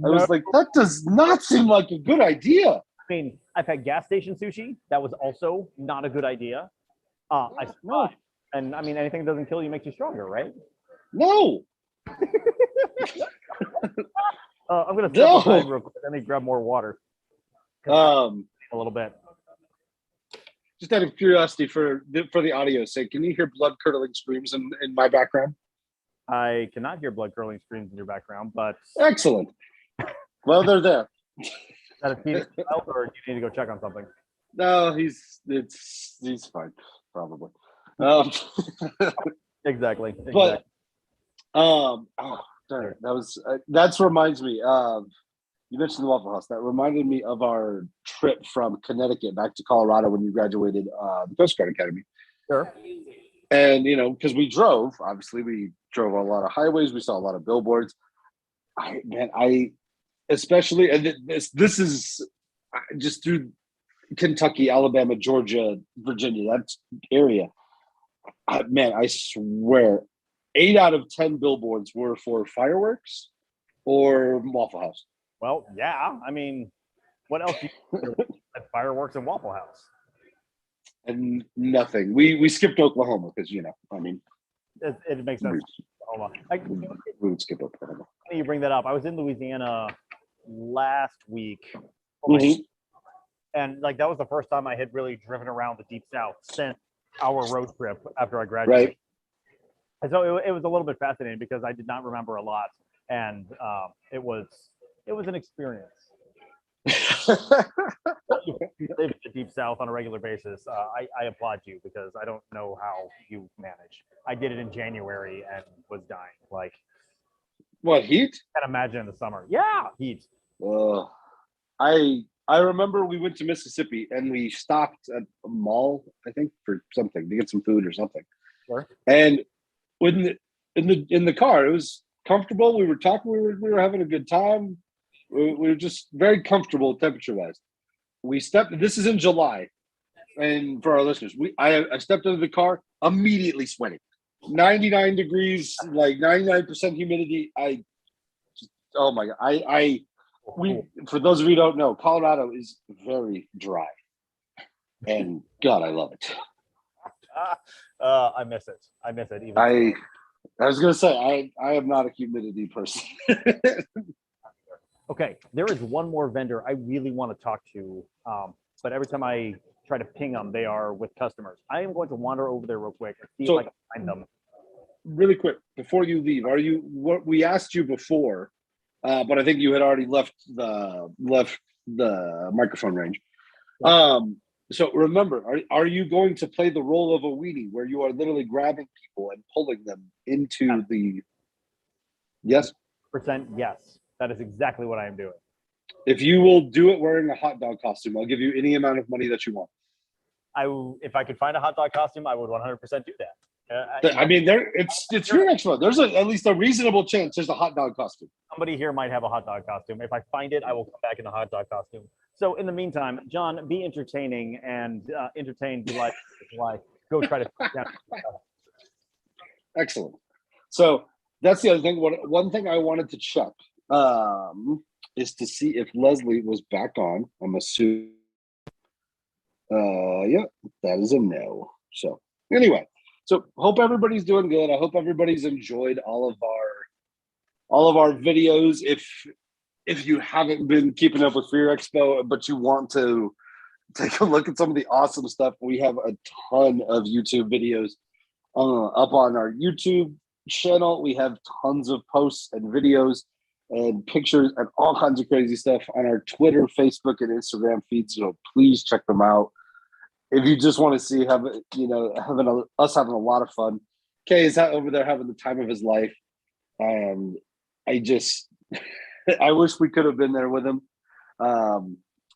I was like, that does not seem like a good idea. I mean, I've had gas station sushi. That was also not a good idea. I survived. And I mean, anything that doesn't kill you makes you stronger, right? No. I'm going to step aside real quick. Let me grab more water. A little bit. Just out of curiosity, for the audio's sake, can you hear blood curdling screams in my background? I cannot hear blood curdling screams in your background, but excellent. Well, they're there. Is that a feeding child, or do you need to go check on something? No, he's fine, probably. Exactly. But that reminds me of, you mentioned the Waffle House. That reminded me of our trip from Connecticut back to Colorado when you graduated the Coast Guard Academy. Sure. And because we drove a lot of highways, we saw a lot of billboards. Especially, and this is just through Kentucky, Alabama, Georgia, Virginia, that area. I swear, 8 out of 10 billboards were for fireworks or Waffle House. Well, yeah. I mean, what else do you do at fireworks and Waffle House? And nothing. We skipped Oklahoma because I mean, it makes sense. We would skip Oklahoma. You bring that up. I was in Louisiana last week, and that was the first time I had really driven around the Deep South since our road trip after I graduated. Right. And so it was a little bit fascinating because I did not remember a lot, and it was an experience. You live in the Deep South on a regular basis. I applaud you because I don't know how you manage. I did it in January and was dying. What, heat? Can't imagine in the summer. Yeah, heat. I remember we went to Mississippi and we stopped at a mall, I think, for something to get some food or something. Sure. And when in the car, it was comfortable. We were talking. We were having a good time. We were just very comfortable temperature-wise. We stepped. This is in July, and for our listeners, I stepped into the car immediately sweating. 99 degrees, 99% humidity. Oh my God. For those of you who don't know, Colorado is very dry, and God, I love it. I miss it. I miss it. Even I was gonna say I am not a humidity person. Okay, there is one more vendor I really want to talk to, but every time I try to ping them, they are with customers. I am going to wander over there real quick and see if I can find them. Really quick, before you leave, what we asked you before, but I think you had already left the microphone range. So remember, are you going to play the role of a weenie where you are literally grabbing people and pulling them into the? Yes. Yes, that is exactly what I am doing. If you will do it wearing a hot dog costume, I'll give you any amount of money that you want. If I could find a hot dog costume, I would 100% do that. I mean, it's your expo. There's at least a reasonable chance there's a hot dog costume. Somebody here might have a hot dog costume. If I find it, I will come back in a hot dog costume. So in the meantime, John, be entertaining and entertain July. Go try to. Excellent. So that's the other thing. One thing I wanted to check is to see if Leslie was back on. I'm assuming. Yeah, that is a no. So anyway, so hope everybody's doing good. I hope everybody's enjoyed all of our videos. If you haven't been keeping up with Fear Expo, but you want to take a look at some of the awesome stuff, we have a ton of YouTube videos up on our YouTube channel. We have tons of posts and videos and pictures and all kinds of crazy stuff on our Twitter, Facebook, and Instagram feeds. So please check them out. If you just want to see us having a lot of fun. Kay is over there having the time of his life, and I wish we could have been there with him.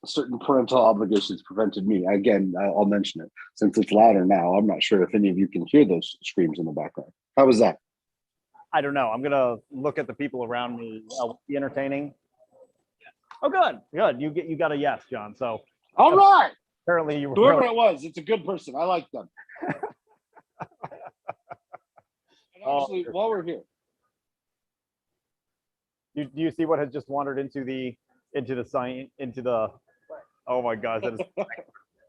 Certain parental obligations prevented me. Again, I'll mention it since it's louder now. I'm not sure if any of you can hear those screams in the background. How was that? I don't know. I'm gonna look at the people around me. Be entertaining. Oh, good. You got a yes, John. So all right. Apparently you were whoever it was. It's a good person. I like them. And actually, while we're here, do you see what has just wandered into the sign into the? Oh my gosh, that is.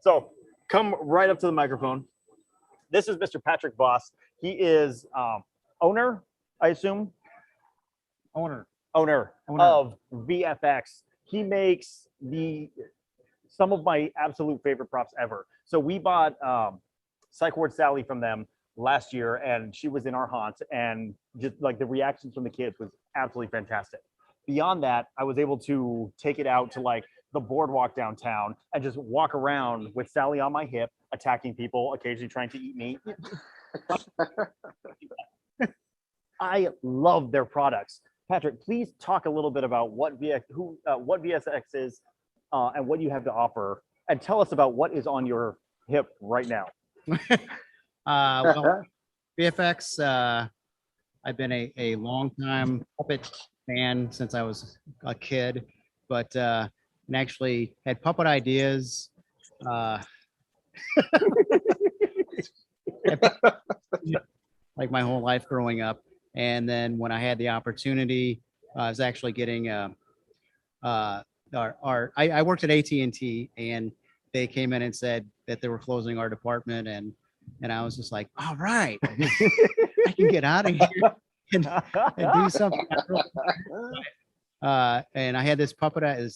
So come right up to the microphone. This is Mr. Patrick Voss. He is owner, I assume. Owner of VFX. He makes some of my absolute favorite props ever. So we bought Psych Ward Sally from them last year, and she was in our haunt, and just like the reactions from the kids was absolutely fantastic. Beyond that, I was able to take it out to like the boardwalk downtown and just walk around with Sally on my hip, attacking people, occasionally trying to eat me. I love their products. Patrick, please talk a little bit about what VSX is and what you have to offer, and tell us about what is on your hip right now. Well, VFX, I've been a long time puppet fan since I was a kid, but and actually had puppet ideas like my whole life growing up. And then when I had the opportunity, I was actually getting I worked at AT&T, and they came in and said that they were closing our department, and I was just like, all right, I can get out of here and do something. And I had this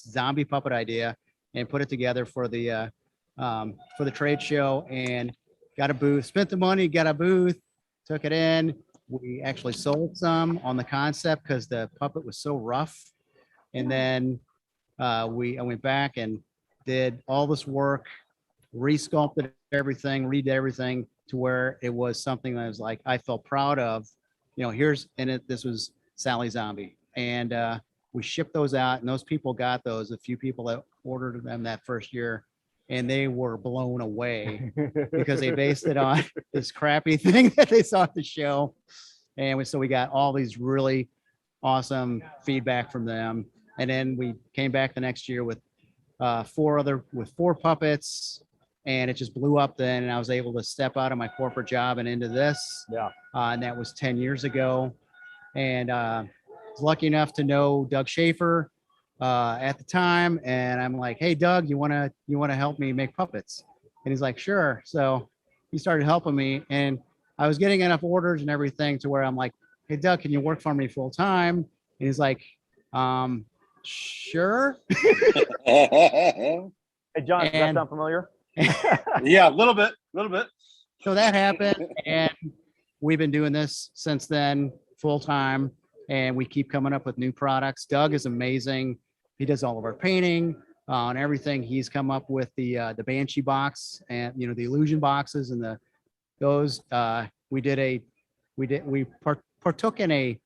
zombie puppet idea, and put it together for the trade show, and got a booth, spent the money, got a booth, took it in. We actually sold some on the concept because the puppet was so rough. And then I went back and did all this work, resculpted everything, redid everything to where it was something that I was like, I felt proud of. This was Sally Zombie. And we shipped those out, and those people got those, a few people that ordered them that first year, and they were blown away because they based it on this crappy thing that they saw at the show. And so we got all these really awesome feedback from them. And then we came back the next year with four puppets, and it just blew up then. And I was able to step out of my corporate job and into this. Yeah. And that was 10 years ago. And I was lucky enough to know Doug Schaefer at the time. And I'm like, hey, Doug, you want to help me make puppets? And he's like, sure. So he started helping me, and I was getting enough orders and everything to where I'm like, hey, Doug, can you work for me full time? And he's like, sure. Hey, John, does that sound familiar? Yeah, a little bit. So that happened, and we've been doing this since then full time, and we keep coming up with new products. Doug is amazing. He does all of our painting. on everything. He's come up with the Banshee box and the illusion boxes and those. We partook in a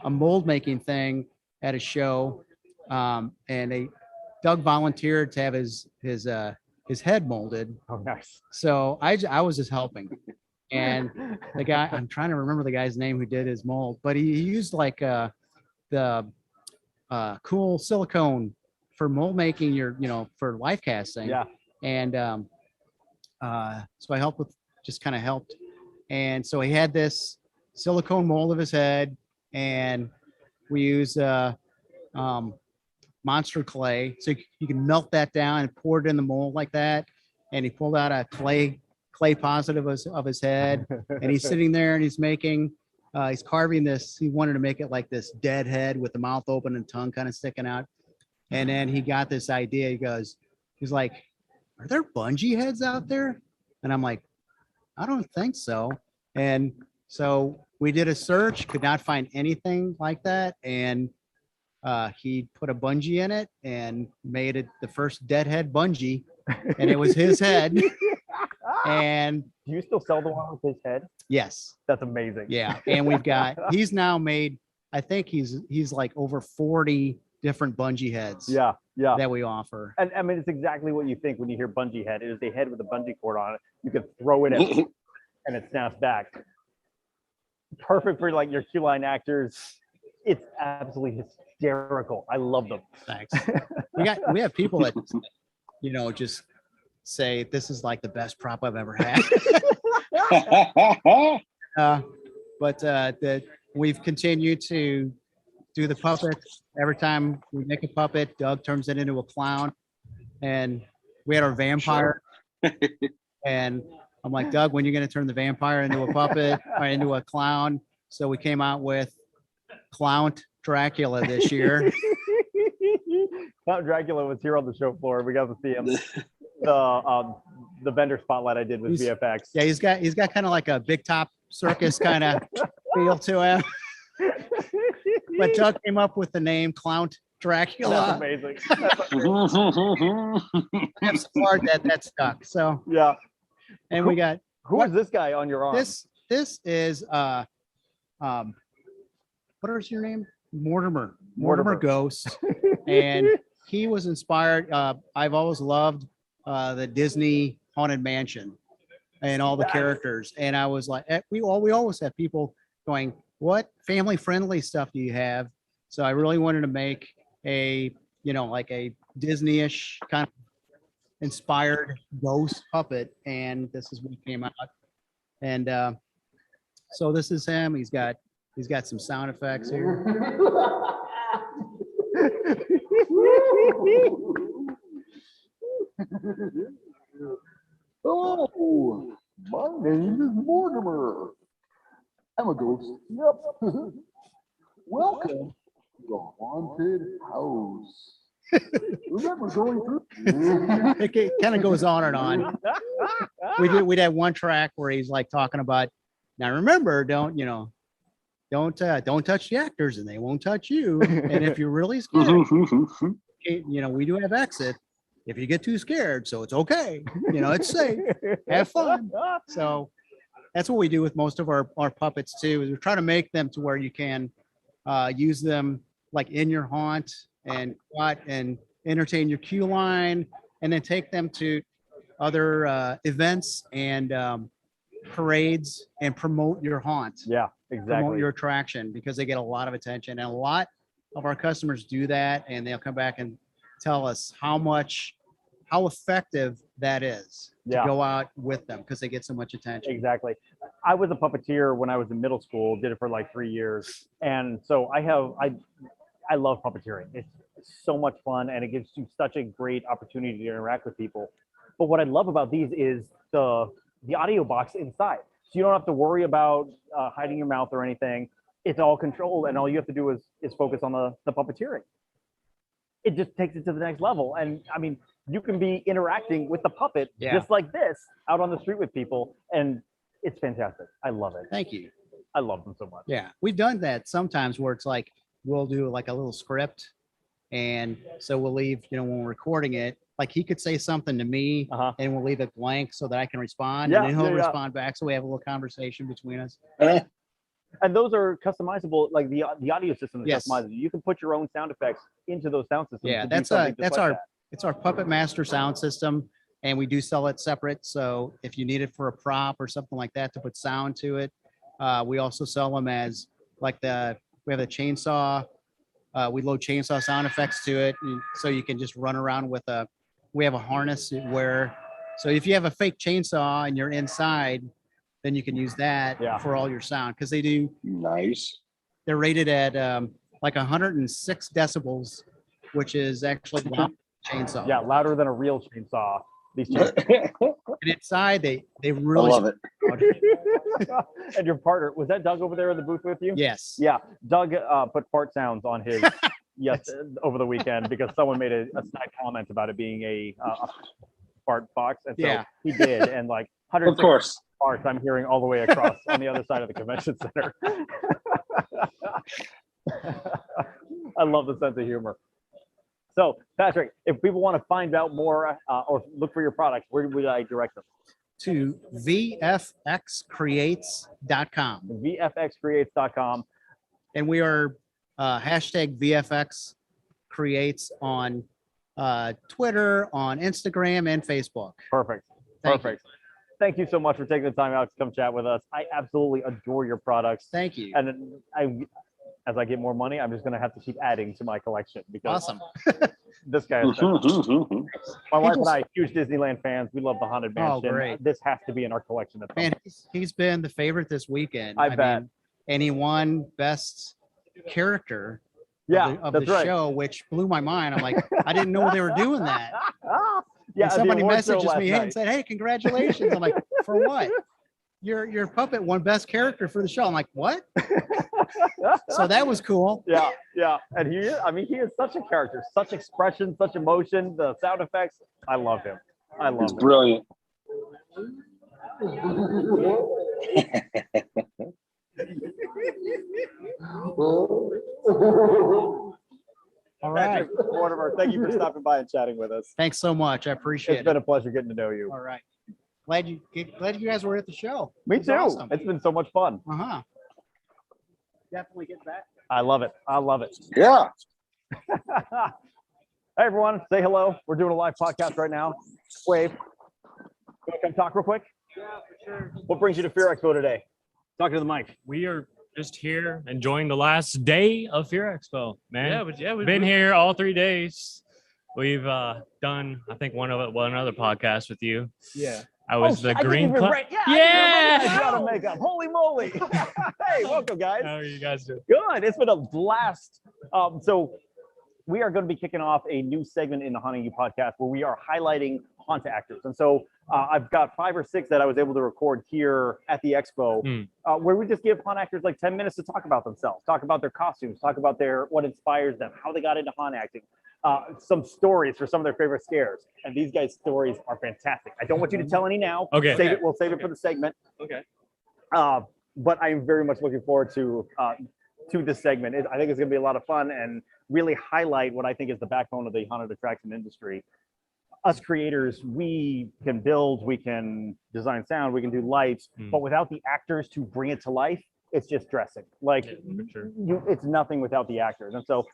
mold making thing at a show, and Doug volunteered to have his head molded. Oh, nice. So I was just helping. And the guy, I'm trying to remember the guy's name who did his mold, but he used like the cool silicone for mold making for life casting. Yeah. And so I helped helped. And so he had this silicone mold of his head, and we use monster clay. So you can melt that down and pour it in the mold like that. And he pulled out a clay positive of his head, and he's sitting there and he's carving this. He wanted to make it like this dead head with the mouth open and tongue kind of sticking out. And then he got this idea. He's like, are there bungee heads out there? And I'm like, I don't think so. And so we did a search, could not find anything like that. And he put a bungee in it and made it the first deadhead bungee, and it was his head. And do you still sell the one with his head? Yes. That's amazing. Yeah. And he's now made, I think he's like over 40 different bungee heads. Yeah. That we offer. And I mean, it's exactly what you think when you hear bungee head. It is a head with a bungee cord on it. You can throw it in and it snaps back. Perfect for like your queue line actors. It's absolutely hysterical. I love them. Thanks. We have people that just say this is like the best prop I've ever had. But we've continued to do the puppets. Every time we make a puppet, Doug turns it into a clown. And we had our vampire. And I'm like, Doug, when are you going to turn the vampire into a puppet or into a clown? So we came out with Clown Dracula this year. Count Dracula was here on the show floor. We got to see him. The vendor spotlight I did with VFX. Yeah, he's got kind of like a big top circus kind of feel to him. But Doug came up with the name Clown Dracula. That's amazing. I'm so hard that stuck. So yeah. And we got who is this guy on your arm? This is what is your name? Mortimer Ghost. And he was inspired. I've always loved the Disney Haunted Mansion and all the characters. And I was like, we always have people going, what family friendly stuff do you have? So I really wanted to make a like a Disney-ish kind of inspired ghost puppet, and this is what came out. And so this is him. He's got some sound effects here. Oh, my name is Mortimer. I'm a ghost. Yep. Welcome to the haunted house. Remember going through? It kind of goes on and on. We'd have one track where he's like talking about, now remember, don't touch the actors and they won't touch you. And if you're really scared, we do have exit. If you get too scared, so it's okay. It's safe. Have fun. So that's what we do with most of our puppets too, is we try to make them to where you can use them like in your haunt and entertain your queue line, and then take them to other events and parades and promote your haunt. Yeah, exactly. Promote your attraction, because they get a lot of attention, and a lot of our customers do that, and they'll come back and tell us how effective that is to go out with them, because they get so much attention. Exactly. I was a puppeteer when I was in middle school, did it for like 3 years. And so I love puppeteering. It's so much fun, and it gives you such a great opportunity to interact with people. But what I love about these is the audio box inside. So you don't have to worry about hiding your mouth or anything. It's all controlled, and all you have to do is focus on the puppeteering. It just takes it to the next level. And I mean, you can be interacting with the puppet just like this out on the street with people, and it's fantastic. I love it. Thank you. I love them so much. Yeah, we've done that sometimes where it's like we'll do like a little script, And so we'll leave, when we're recording it, like he could say something to me and we'll leave it blank so that I can respond. Yeah, and then he'll yeah, yeah. respond back. So we have a little conversation between us. And those are customizable, like the audio system is Yes. customizable. You can put your own sound effects into those sound systems. Yeah, to do that's something just like that. it's our Puppet Master sound system, and we do sell it separate. So if you need it for a prop or something like that to put sound to it, we also sell them as like we have a chainsaw. We load chainsaw sound effects to it, so you can just run around with we have a harness where, so if you have a fake chainsaw and you're inside, then you can use that for all your sound, because they do. Nice. They're rated at like 106 decibels, which is actually loud chainsaw. Yeah, louder than a real chainsaw. These And inside, they really. I love it. And your partner, was that Doug over there in the booth with you? Yes. Yeah, Doug put fart sounds on his over the weekend because someone made a snide comment about it being a fart box, and so he did, and like 100 Of course. farts I'm hearing all the way across on the other side of the convention center. I love the sense of humor. So, Patrick, if people want to find out more or look for your products, where would I direct them? To VFXcreates.com. VFXcreates.com. And we are hashtag VFX Creates on Twitter, on Instagram, and Facebook. Perfect. Perfect. Thank you so much for taking the time out to come chat with us. I absolutely adore your products. Thank you. And as I get more money, I'm just going to have to keep adding to my collection because Awesome. This guy is my wife and I, huge Disneyland fans. We love the Haunted Oh, Mansion. great. This has to be in our collection. At some Man, point. he's been the favorite this weekend. I bet. And he won best character of that's the right. show, which blew my mind. I'm like, I didn't know they were doing that. Yeah, And the somebody award show messages last me night. and said, "Hey, congratulations!" I'm like, "For what?" Your puppet won best character for the show. I'm like, "What?" So that was cool. Yeah, yeah. And he is such a character, such expression, such emotion, the sound effects. I love him. I love It's him. brilliant. All right. Patrick Mortimer, thank you for stopping by and chatting with us. Thanks so much. I appreciate It's it. been a pleasure getting to know you. All right. Glad you guys were at the show. Me It was too. awesome. It's been so much fun. Definitely get back. I love it. I love it. Yeah. Hey everyone, say hello. We're doing a live podcast right now. Wave. You want to come talk real quick? Yeah, for sure. What brings you to Fear Expo today? Talk to the mic. We are just here enjoying the last day of Fear Expo, man. We've been here all 3 days. We've done, I think, one other podcast with you. Yeah. I was the green club. club. Yeah. Got to make up. Holy moly. Hey, welcome guys. How are you guys doing? Good. It's been a blast. So we are going to be kicking off a new segment in the Haunting You podcast where we are highlighting haunt actors. And so I've got 5 or 6 that I was able to record here at the Expo, where we just give haunt actors like 10 minutes to talk about themselves, talk about their costumes, talk about what inspires them, how they got into haunt acting, some stories for some of their favorite scares. And these guys' stories are fantastic. I don't want you to tell any now. Okay. We'll save it for the segment. Okay. But I'm very much looking forward to this segment. I think it's going to be a lot of fun and really highlight what I think is the backbone of the haunted attraction industry. Us creators, we can build, we can design sound, we can do lights, but without the actors to bring it to life, it's just dressing. Like it's nothing without the actors. And so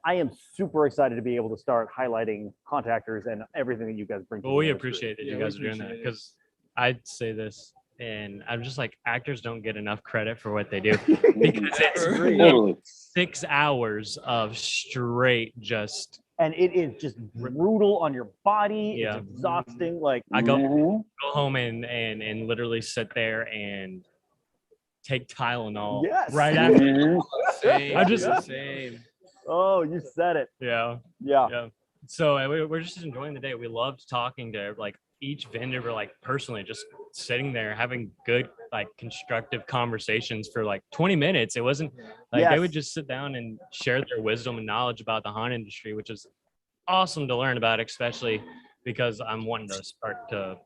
I am super excited to be able to start highlighting haunt actors and everything that you guys bring to Well, the we industry. appreciate that you guys are doing that because I'd say this, and I'm just like, actors don't get enough credit for what they do because it's 6 hours of straight just. And it is just brutal on your body. Yeah. It's exhausting. Like I go home and literally sit there and take Tylenol Yes. right after. Same, I just same. Oh, you said it. Yeah. Yeah. So we're just enjoying the day. We loved talking to like each vendor, like personally, just sitting there having good, like constructive conversations for like 20 minutes. It wasn't like they would just sit down and share their wisdom and knowledge about the haunt industry, which is awesome to learn about, especially because I'm wanting to start to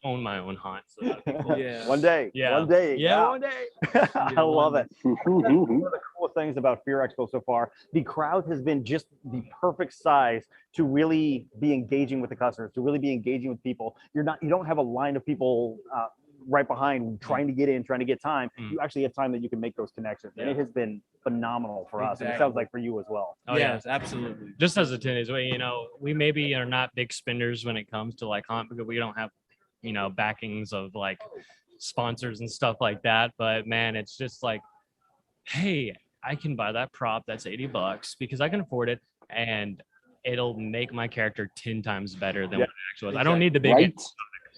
own my own haunt. So that'd be cool. Yeah. One day. Yeah. One day. Yeah, one day. I love it. That's one of the coolest things about Fear Expo so far. The crowd has been just the perfect size to really be engaging with the customers, to really be engaging with people. You don't have a line of people right behind trying to get in, trying to get time. You actually have time that you can make those connections. And it has been phenomenal for us. And it sounds like for you as well. Oh, yes, absolutely. Just as attendees, we maybe are not big spenders when it comes to like haunt because we don't have, backings of like sponsors and stuff like that. But man, it's just like, hey, I can buy that prop that's $80 because I can afford it, and it'll make my character 10 times better than what it actually was. I don't need the big. Right?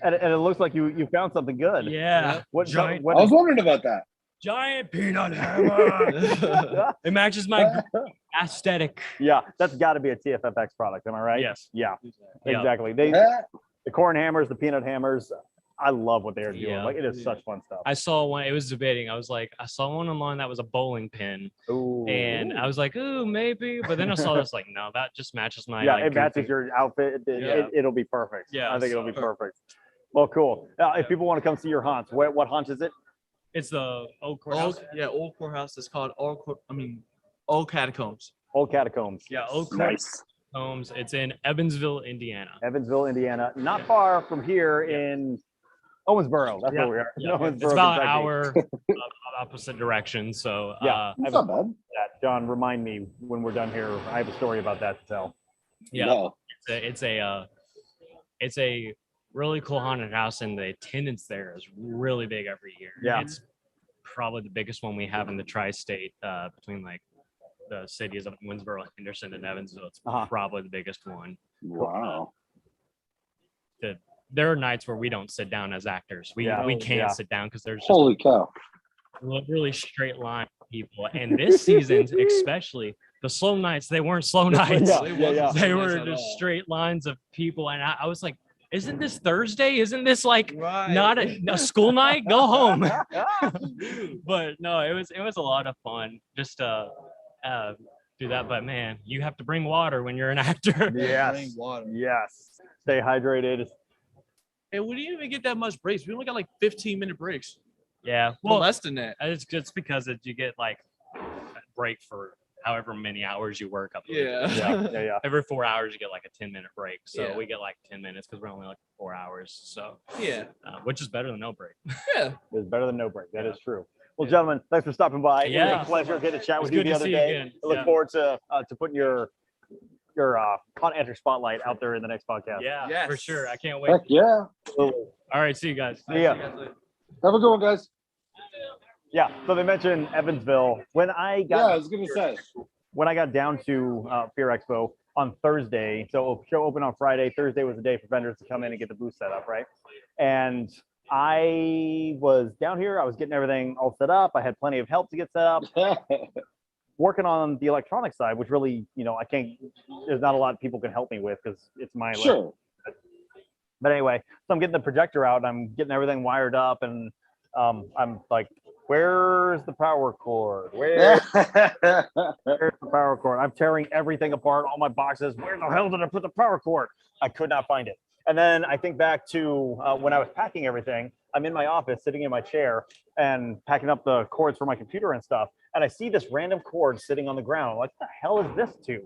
And it looks like you found something good. Yeah. What Giant- what I was wondering about that. Giant peanut hammer. It matches my aesthetic. Yeah, that's got to be a TFFX product. Am I right? Yes. Yeah. Yeah. Exactly. The corn hammers, the peanut hammers. I love what they're doing. Yeah. Like, it is such fun stuff. I saw one. It was debating. I was like, I saw one online that was a bowling pin, and I was like, ooh, maybe. But then I saw this, like, no, that just matches my. Yeah, like, it matches goofy- your outfit. It'll be perfect. Yeah, I think it'll be so- perfect. Well, cool. If people want to come see your haunts, what haunt is it? It's the old courthouse. Old courthouse. It's called Old Catacombs. Old Catacombs. Yeah, old Nice. Catacombs. It's in Evansville, Indiana. Evansville, Indiana, not far from here in Owensboro. That's where we are. Yeah. Owensboro, It's about an Kentucky. hour opposite direction. So Yeah, That's not bad. John, remind me when we're done here. I have a story about that to tell. yeah, No. it's a really cool haunted house, and the attendance there is really big every year. Yeah. It's probably the biggest one we have in the tri-state between like the cities of Winsboro, Henderson, and Evansville. It's probably the biggest one. Wow. There are nights where we don't sit down as actors. We can't sit down because there's just Holy cow. really straight line people. And this season, especially the slow nights, they weren't slow nights. They were just straight lines of people. And I was like, isn't this Thursday? Isn't this like not a school night? Go home. But no, it was a lot of fun just to do that. But man, you have to bring water when you're an actor. Yes. Yes. Stay hydrated. Hey, we didn't even get that much breaks. We only got like 15-minute breaks. Yeah. Well, less than that. It's because you get like a break for however many hours you work up. Yeah. Every 4 hours you get like a 10-minute break. So Yeah. we get like 10 minutes because we're only like 4 hours. So Yeah. Which is better than no break. Yeah. It's better than no break. That is true. Well, gentlemen, thanks for stopping by. It was Yeah. a pleasure getting to chat It's with you good the to other see you day. again. I look Yeah. forward to putting your haunt enter spotlight out there in the next podcast. Yeah, for sure. I can't wait. Heck yeah. All right, see you guys. See ya. Have a good one, guys. Yeah. So they mentioned Evansville. When I got I was gonna say. when I got down to Fear Expo on Thursday, so show opened on Friday. Thursday was the day for vendors to come in and get the booth set up, right? And I was down here. I was getting everything all set up. I had plenty of help to get set up. Working on the electronic side, which really, I can't. There's not a lot of people can help me with because it's my Sure. But anyway, so I'm getting the projector out. And I'm getting everything wired up, and I'm like, "Where's the power cord? Where's the power cord?" I'm tearing everything apart, all my boxes. Where the hell did I put the power cord? I could not find it. And then I think back to when I was packing everything. I'm in my office, sitting in my chair, and packing up the cords for my computer and stuff. And I see this random cord sitting on the ground. I'm like, what the hell is this to?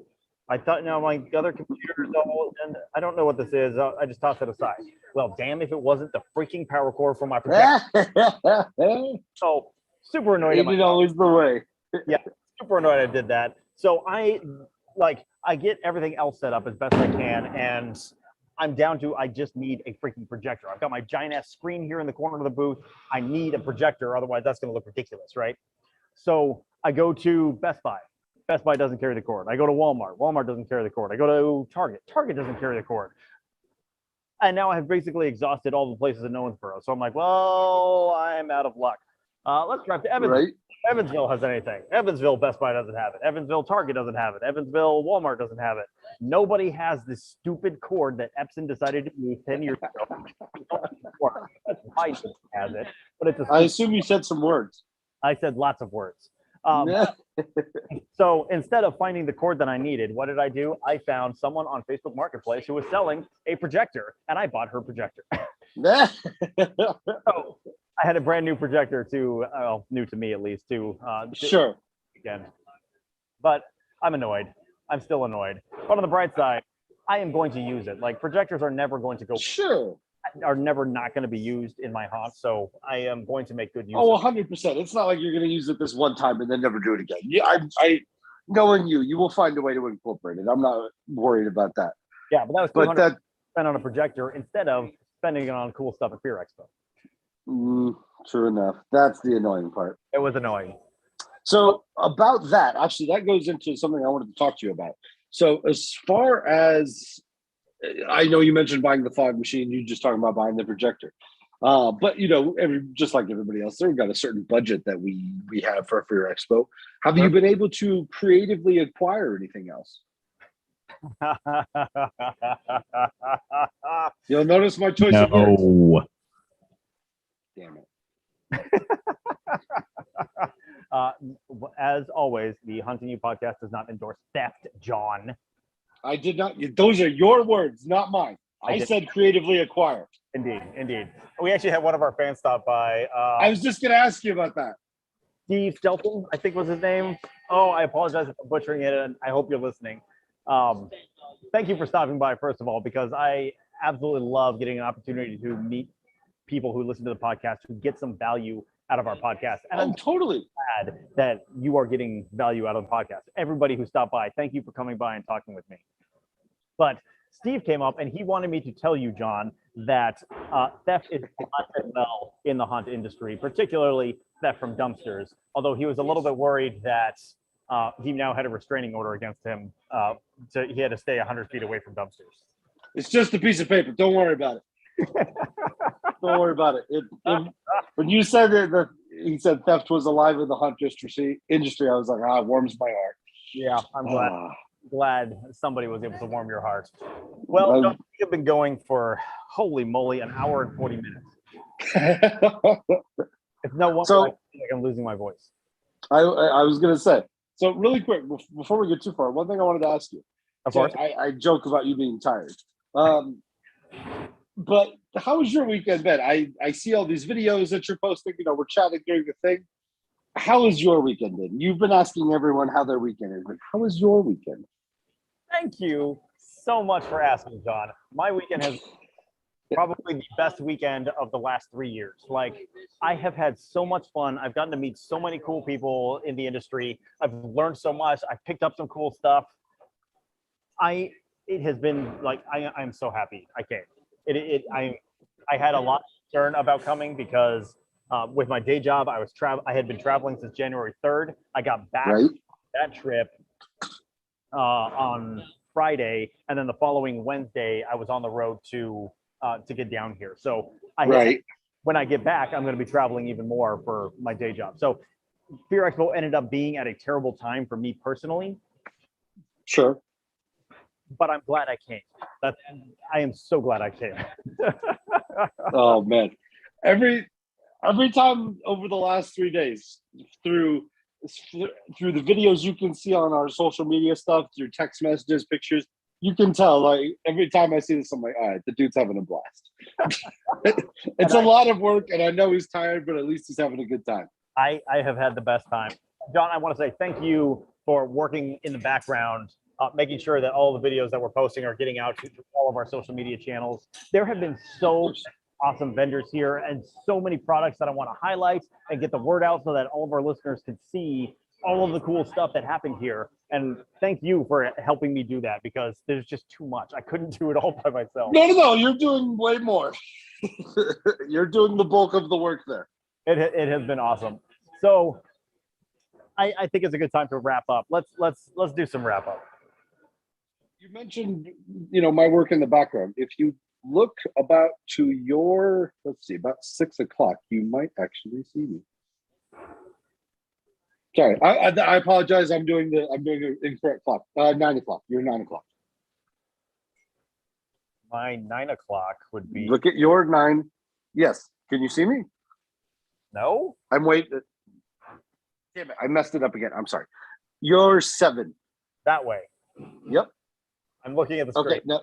I thought, my other computer's old, and I don't know what this is. I just tossed it aside. Well, damn if it wasn't the freaking power cord for my projector. So super annoyed. Ain't it always the way? Yeah, super annoyed I did that. So I get everything else set up as best I can, and I'm down to I just need a freaking projector. I've got my giant ass screen here in the corner of the booth. I need a projector, otherwise that's going to look ridiculous, right? So I go to Best Buy. Best Buy doesn't carry the cord. I go to Walmart. Walmart doesn't carry the cord. I go to Target. Target doesn't carry the cord. And now I have basically exhausted all the places in Owensboro. So I'm like, well, I'm out of luck. Let's drive to Evansville. Right. Evansville has anything. Evansville Best Buy doesn't have it. Evansville Target doesn't have it. Evansville Walmart doesn't have it. Nobody has this stupid cord that Epson decided to use 10 years ago. That's why it has it. But it's I assume you said some words. I said lots of words. So instead of finding the cord that I needed, what did I do? I found someone on Facebook Marketplace who was selling a projector, and I bought her projector. So I had a brand new projector too, new to me at least too. Sure. Again, but I'm annoyed. I'm still annoyed. But on the bright side, I am going to use it. Like projectors are never going to go. Sure. Are never not going to be used in my haunt, so I am going to make good use. Oh, of it. 100%. It's not like you're going to use it this one time and then never do it again. Yeah, I knowing you will find a way to incorporate it. I'm not worried about that. Yeah, but that was But that spent on a projector instead of spending it on cool stuff at Fear Expo. True enough. That's the annoying part. It was annoying. So about that, actually, that goes into something I wanted to talk to you about. So as far as I know, you mentioned buying the fog machine. You just talking about buying the projector, but you know, just like everybody else, we've got a certain budget that we have for Fear Expo. Have you been able to creatively acquire anything else? You'll notice my choice of words. No. Damn it. As always, the Hunting You podcast does not endorse theft, John. I did not. Those are your words, not mine. I said creatively acquire. Indeed. We actually had one of our fans stop by. I was just going to ask you about that. Steve Stelton, I think was his name. Oh, I apologize for butchering it, and I hope you're listening. Thank you for stopping by, first of all, because I absolutely love getting an opportunity to meet people who listen to the podcast who get some value out of our podcast. And I'm totally glad that you are getting value out of the podcast. Everybody who stopped by, thank you for coming by and talking with me. But Steve came up and he wanted me to tell you, John, that theft is not well in the haunt industry, particularly theft from dumpsters. Although he was a little bit worried that he now had a restraining order against him. So he had to stay 100 feet away from dumpsters. It's just a piece of paper. Don't worry about it. Don't worry about it. When you said that he said theft was alive in the haunt industry, I was like, it warms my heart. Yeah, I'm glad somebody was able to warm your heart. Well, we have been going for, holy moly, an hour and 40 minutes. It's no wonder I feel like I'm losing my voice. I was going to say, so really quick, before we get too far, one thing I wanted to ask you. Of course. I joke about you being tired. But how was your weekend been? I see all these videos that you're posting. You know, we're chatting during the thing. How has your weekend been? You've been asking everyone how their weekend is, but how was your weekend? Thank you so much for asking, John. My weekend has probably the best weekend of the last 3 years. Like, I have had so much fun. I've gotten to meet so many cool people in the industry. I've learned so much. I've picked up some cool stuff. It has been like, I'm so happy I came. I had a lot of concern about coming because with my day job, I had been traveling since January 3rd. I got back from that trip on Friday, and then the following Wednesday, I was on the road to get down here. So when I get back, I'm going to be traveling even more for my day job. So Fear Expo ended up being at a terrible time for me personally. Sure. But I'm glad I came. I am so glad I came. Oh man, every time over the last 3 days, through the videos you can see on our social media stuff, through text messages, pictures, you can tell. Like every time I see this, I'm like, all right, the dude's having a blast. It's a lot of work, and I know he's tired, but at least he's having a good time. I have had the best time. John, I want to say thank you for working in the background, making sure that all the videos that we're posting are getting out to all of our social media channels. There have been so awesome vendors here and so many products that I want to highlight and get the word out so that all of our listeners can see all of the cool stuff that happened here. And thank you for helping me do that, because there's just too much. I couldn't do it all by myself. No, you're doing way more. You're doing the bulk of the work there. It has been awesome. So I think it's a good time to wrap up. Let's do some wrap up. You mentioned, my work in the background. If you look about to your, about 6 o'clock, you might actually see me. Sorry, I apologize. I'm doing the incorrect clock. 9 o'clock. You're 9 o'clock. My 9 o'clock would be. Look at your 9. Yes. Can you see me? No. I'm waiting. Damn it! I messed it up again. I'm sorry. You're 7. That way. Yep. I'm looking at the screen. Okay. No.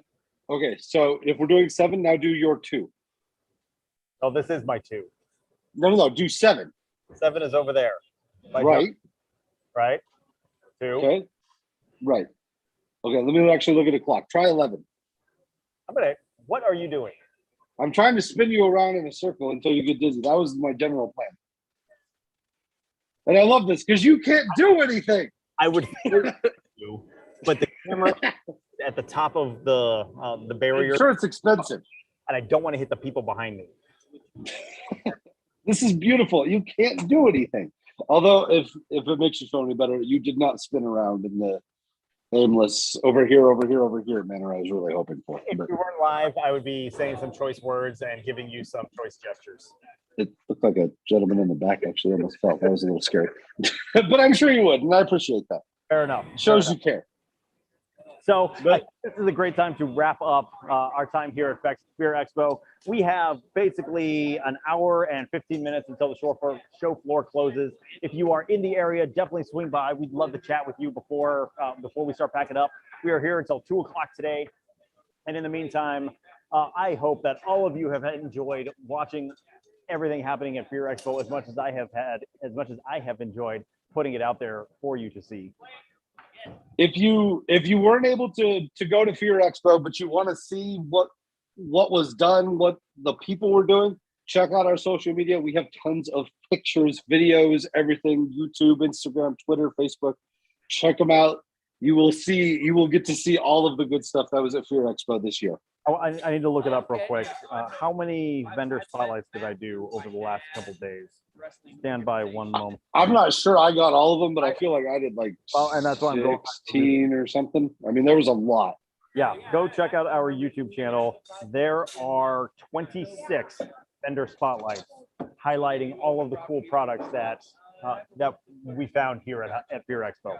Okay. So if we're doing 7, now do your 2. Oh, this is my 2. No. Do 7. 7 is over there. By Right. John. Right. 2. Okay. Right. Okay. Let me actually look at the clock. Try 11. What are you doing? I'm trying to spin you around in a circle until you get dizzy. That was my general plan. And I love this because you can't do anything. I would you, but the camera at the top of the barrier. I'm sure it's expensive. And I don't want to hit the people behind me. This is beautiful. You can't do anything. Although, if it makes you feel any better, you did not spin around in the aimless over here manner I was really hoping for. If But you weren't live, I would be saying some choice words and giving you some choice gestures. it looked like a gentleman in the back actually almost felt. That was a little scary. But I'm sure you would, and I appreciate that. Fair enough. Shows you care. So this is a great time to wrap up our time here at Fear Expo. We have basically an hour and 15 minutes until the show floor closes. If you are in the area, definitely swing by. We'd love to chat with you before we start packing up. We are here until 2 o'clock today. And in the meantime, I hope that all of you have enjoyed watching everything happening at Fear Expo as much as I have enjoyed putting it out there for you to see. If you weren't able to go to Fear Expo, but you want to see what was done, what the people were doing, check out our social media. We have tons of pictures, videos, everything: YouTube, Instagram, Twitter, Facebook. Check them out. You will get to see all of the good stuff that was at Fear Expo this year. Oh, I need to look it up real quick. How many vendor spotlights did I do over the last couple days? Stand by one moment. I'm not sure I got all of them, but I feel like I did like and that's what I'm going 16 or something. I mean, there was a lot. Yeah, go check out our YouTube channel. There are 26 vendor spotlights highlighting all of the cool products that we found here at Fear Expo.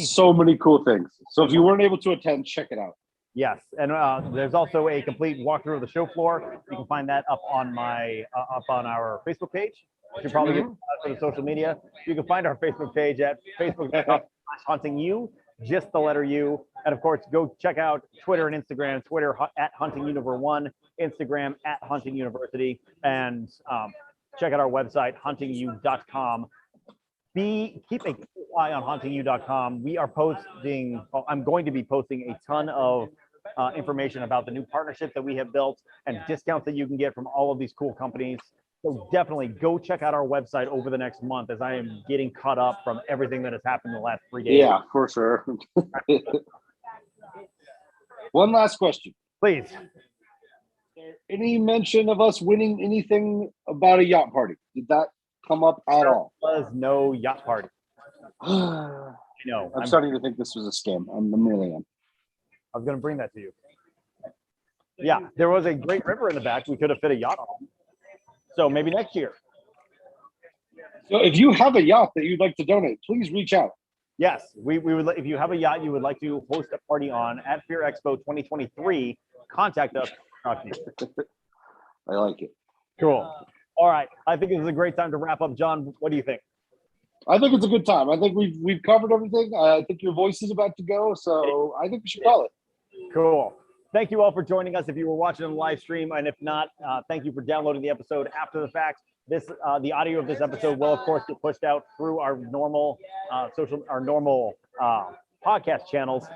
So many cool things. So if you weren't able to attend, check it out. Yes, and there's also a complete walkthrough of the show floor. You can find that up on our Facebook page. You should probably get for the social media. You can find our Facebook page at facebook.com/huntingyou, just the letter U. And of course, go check out Twitter and Instagram. Twitter at huntinguniver1, Instagram at huntinguniversity, and check out our website huntingyou.com. Keep a eye on huntingyou.com. We are posting. I'm going to be posting a ton of information about the new partnership that we have built and discounts that you can get from all of these cool companies. So definitely go check out our website over the next month, as I am getting caught up from everything that has happened in the last 3 days. Yeah, for sure. One last question, please. Any mention of us winning anything about a yacht party? Did that come up at all? There was no yacht party. No, I'm starting to think this was a scam. I'm really am. I was going to bring that to you. Yeah, there was a great river in the back. We could have fit a yacht on. So maybe next year. So if you have a yacht that you'd like to donate, please reach out. Yes, we would. If you have a yacht you would like to host a party on at Fear Expo 2023, contact us. I like it. Cool. All right. I think this is a great time to wrap up. John, what do you think? I think it's a good time. I think we've covered everything. I think your voice is about to go, so I think we should call it. Cool. Thank you all for joining us if you were watching on the live stream, and if not, thank you for downloading the episode after the fact. The audio of this episode will, of course, get pushed out through our normal podcast channels,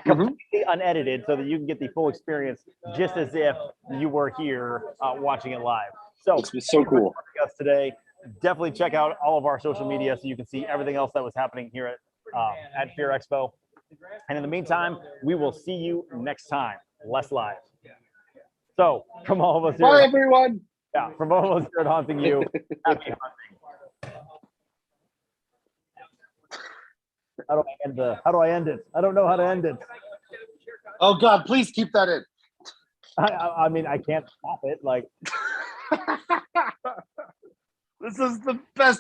completely unedited, so that you can get the full experience, just as if you were here watching it live. So it's so cool. Us today. Definitely check out all of our social media so you can see everything else that was happening here at Fear Expo. And in the meantime, we will see you next time. Less live. So from all of us here. Bye, everyone. Yeah, from all of us here at Haunting You. Happy hunting. How do I end it? I don't know how to end it. Oh God, please keep that in. I mean, I can't stop it. Like. This is the best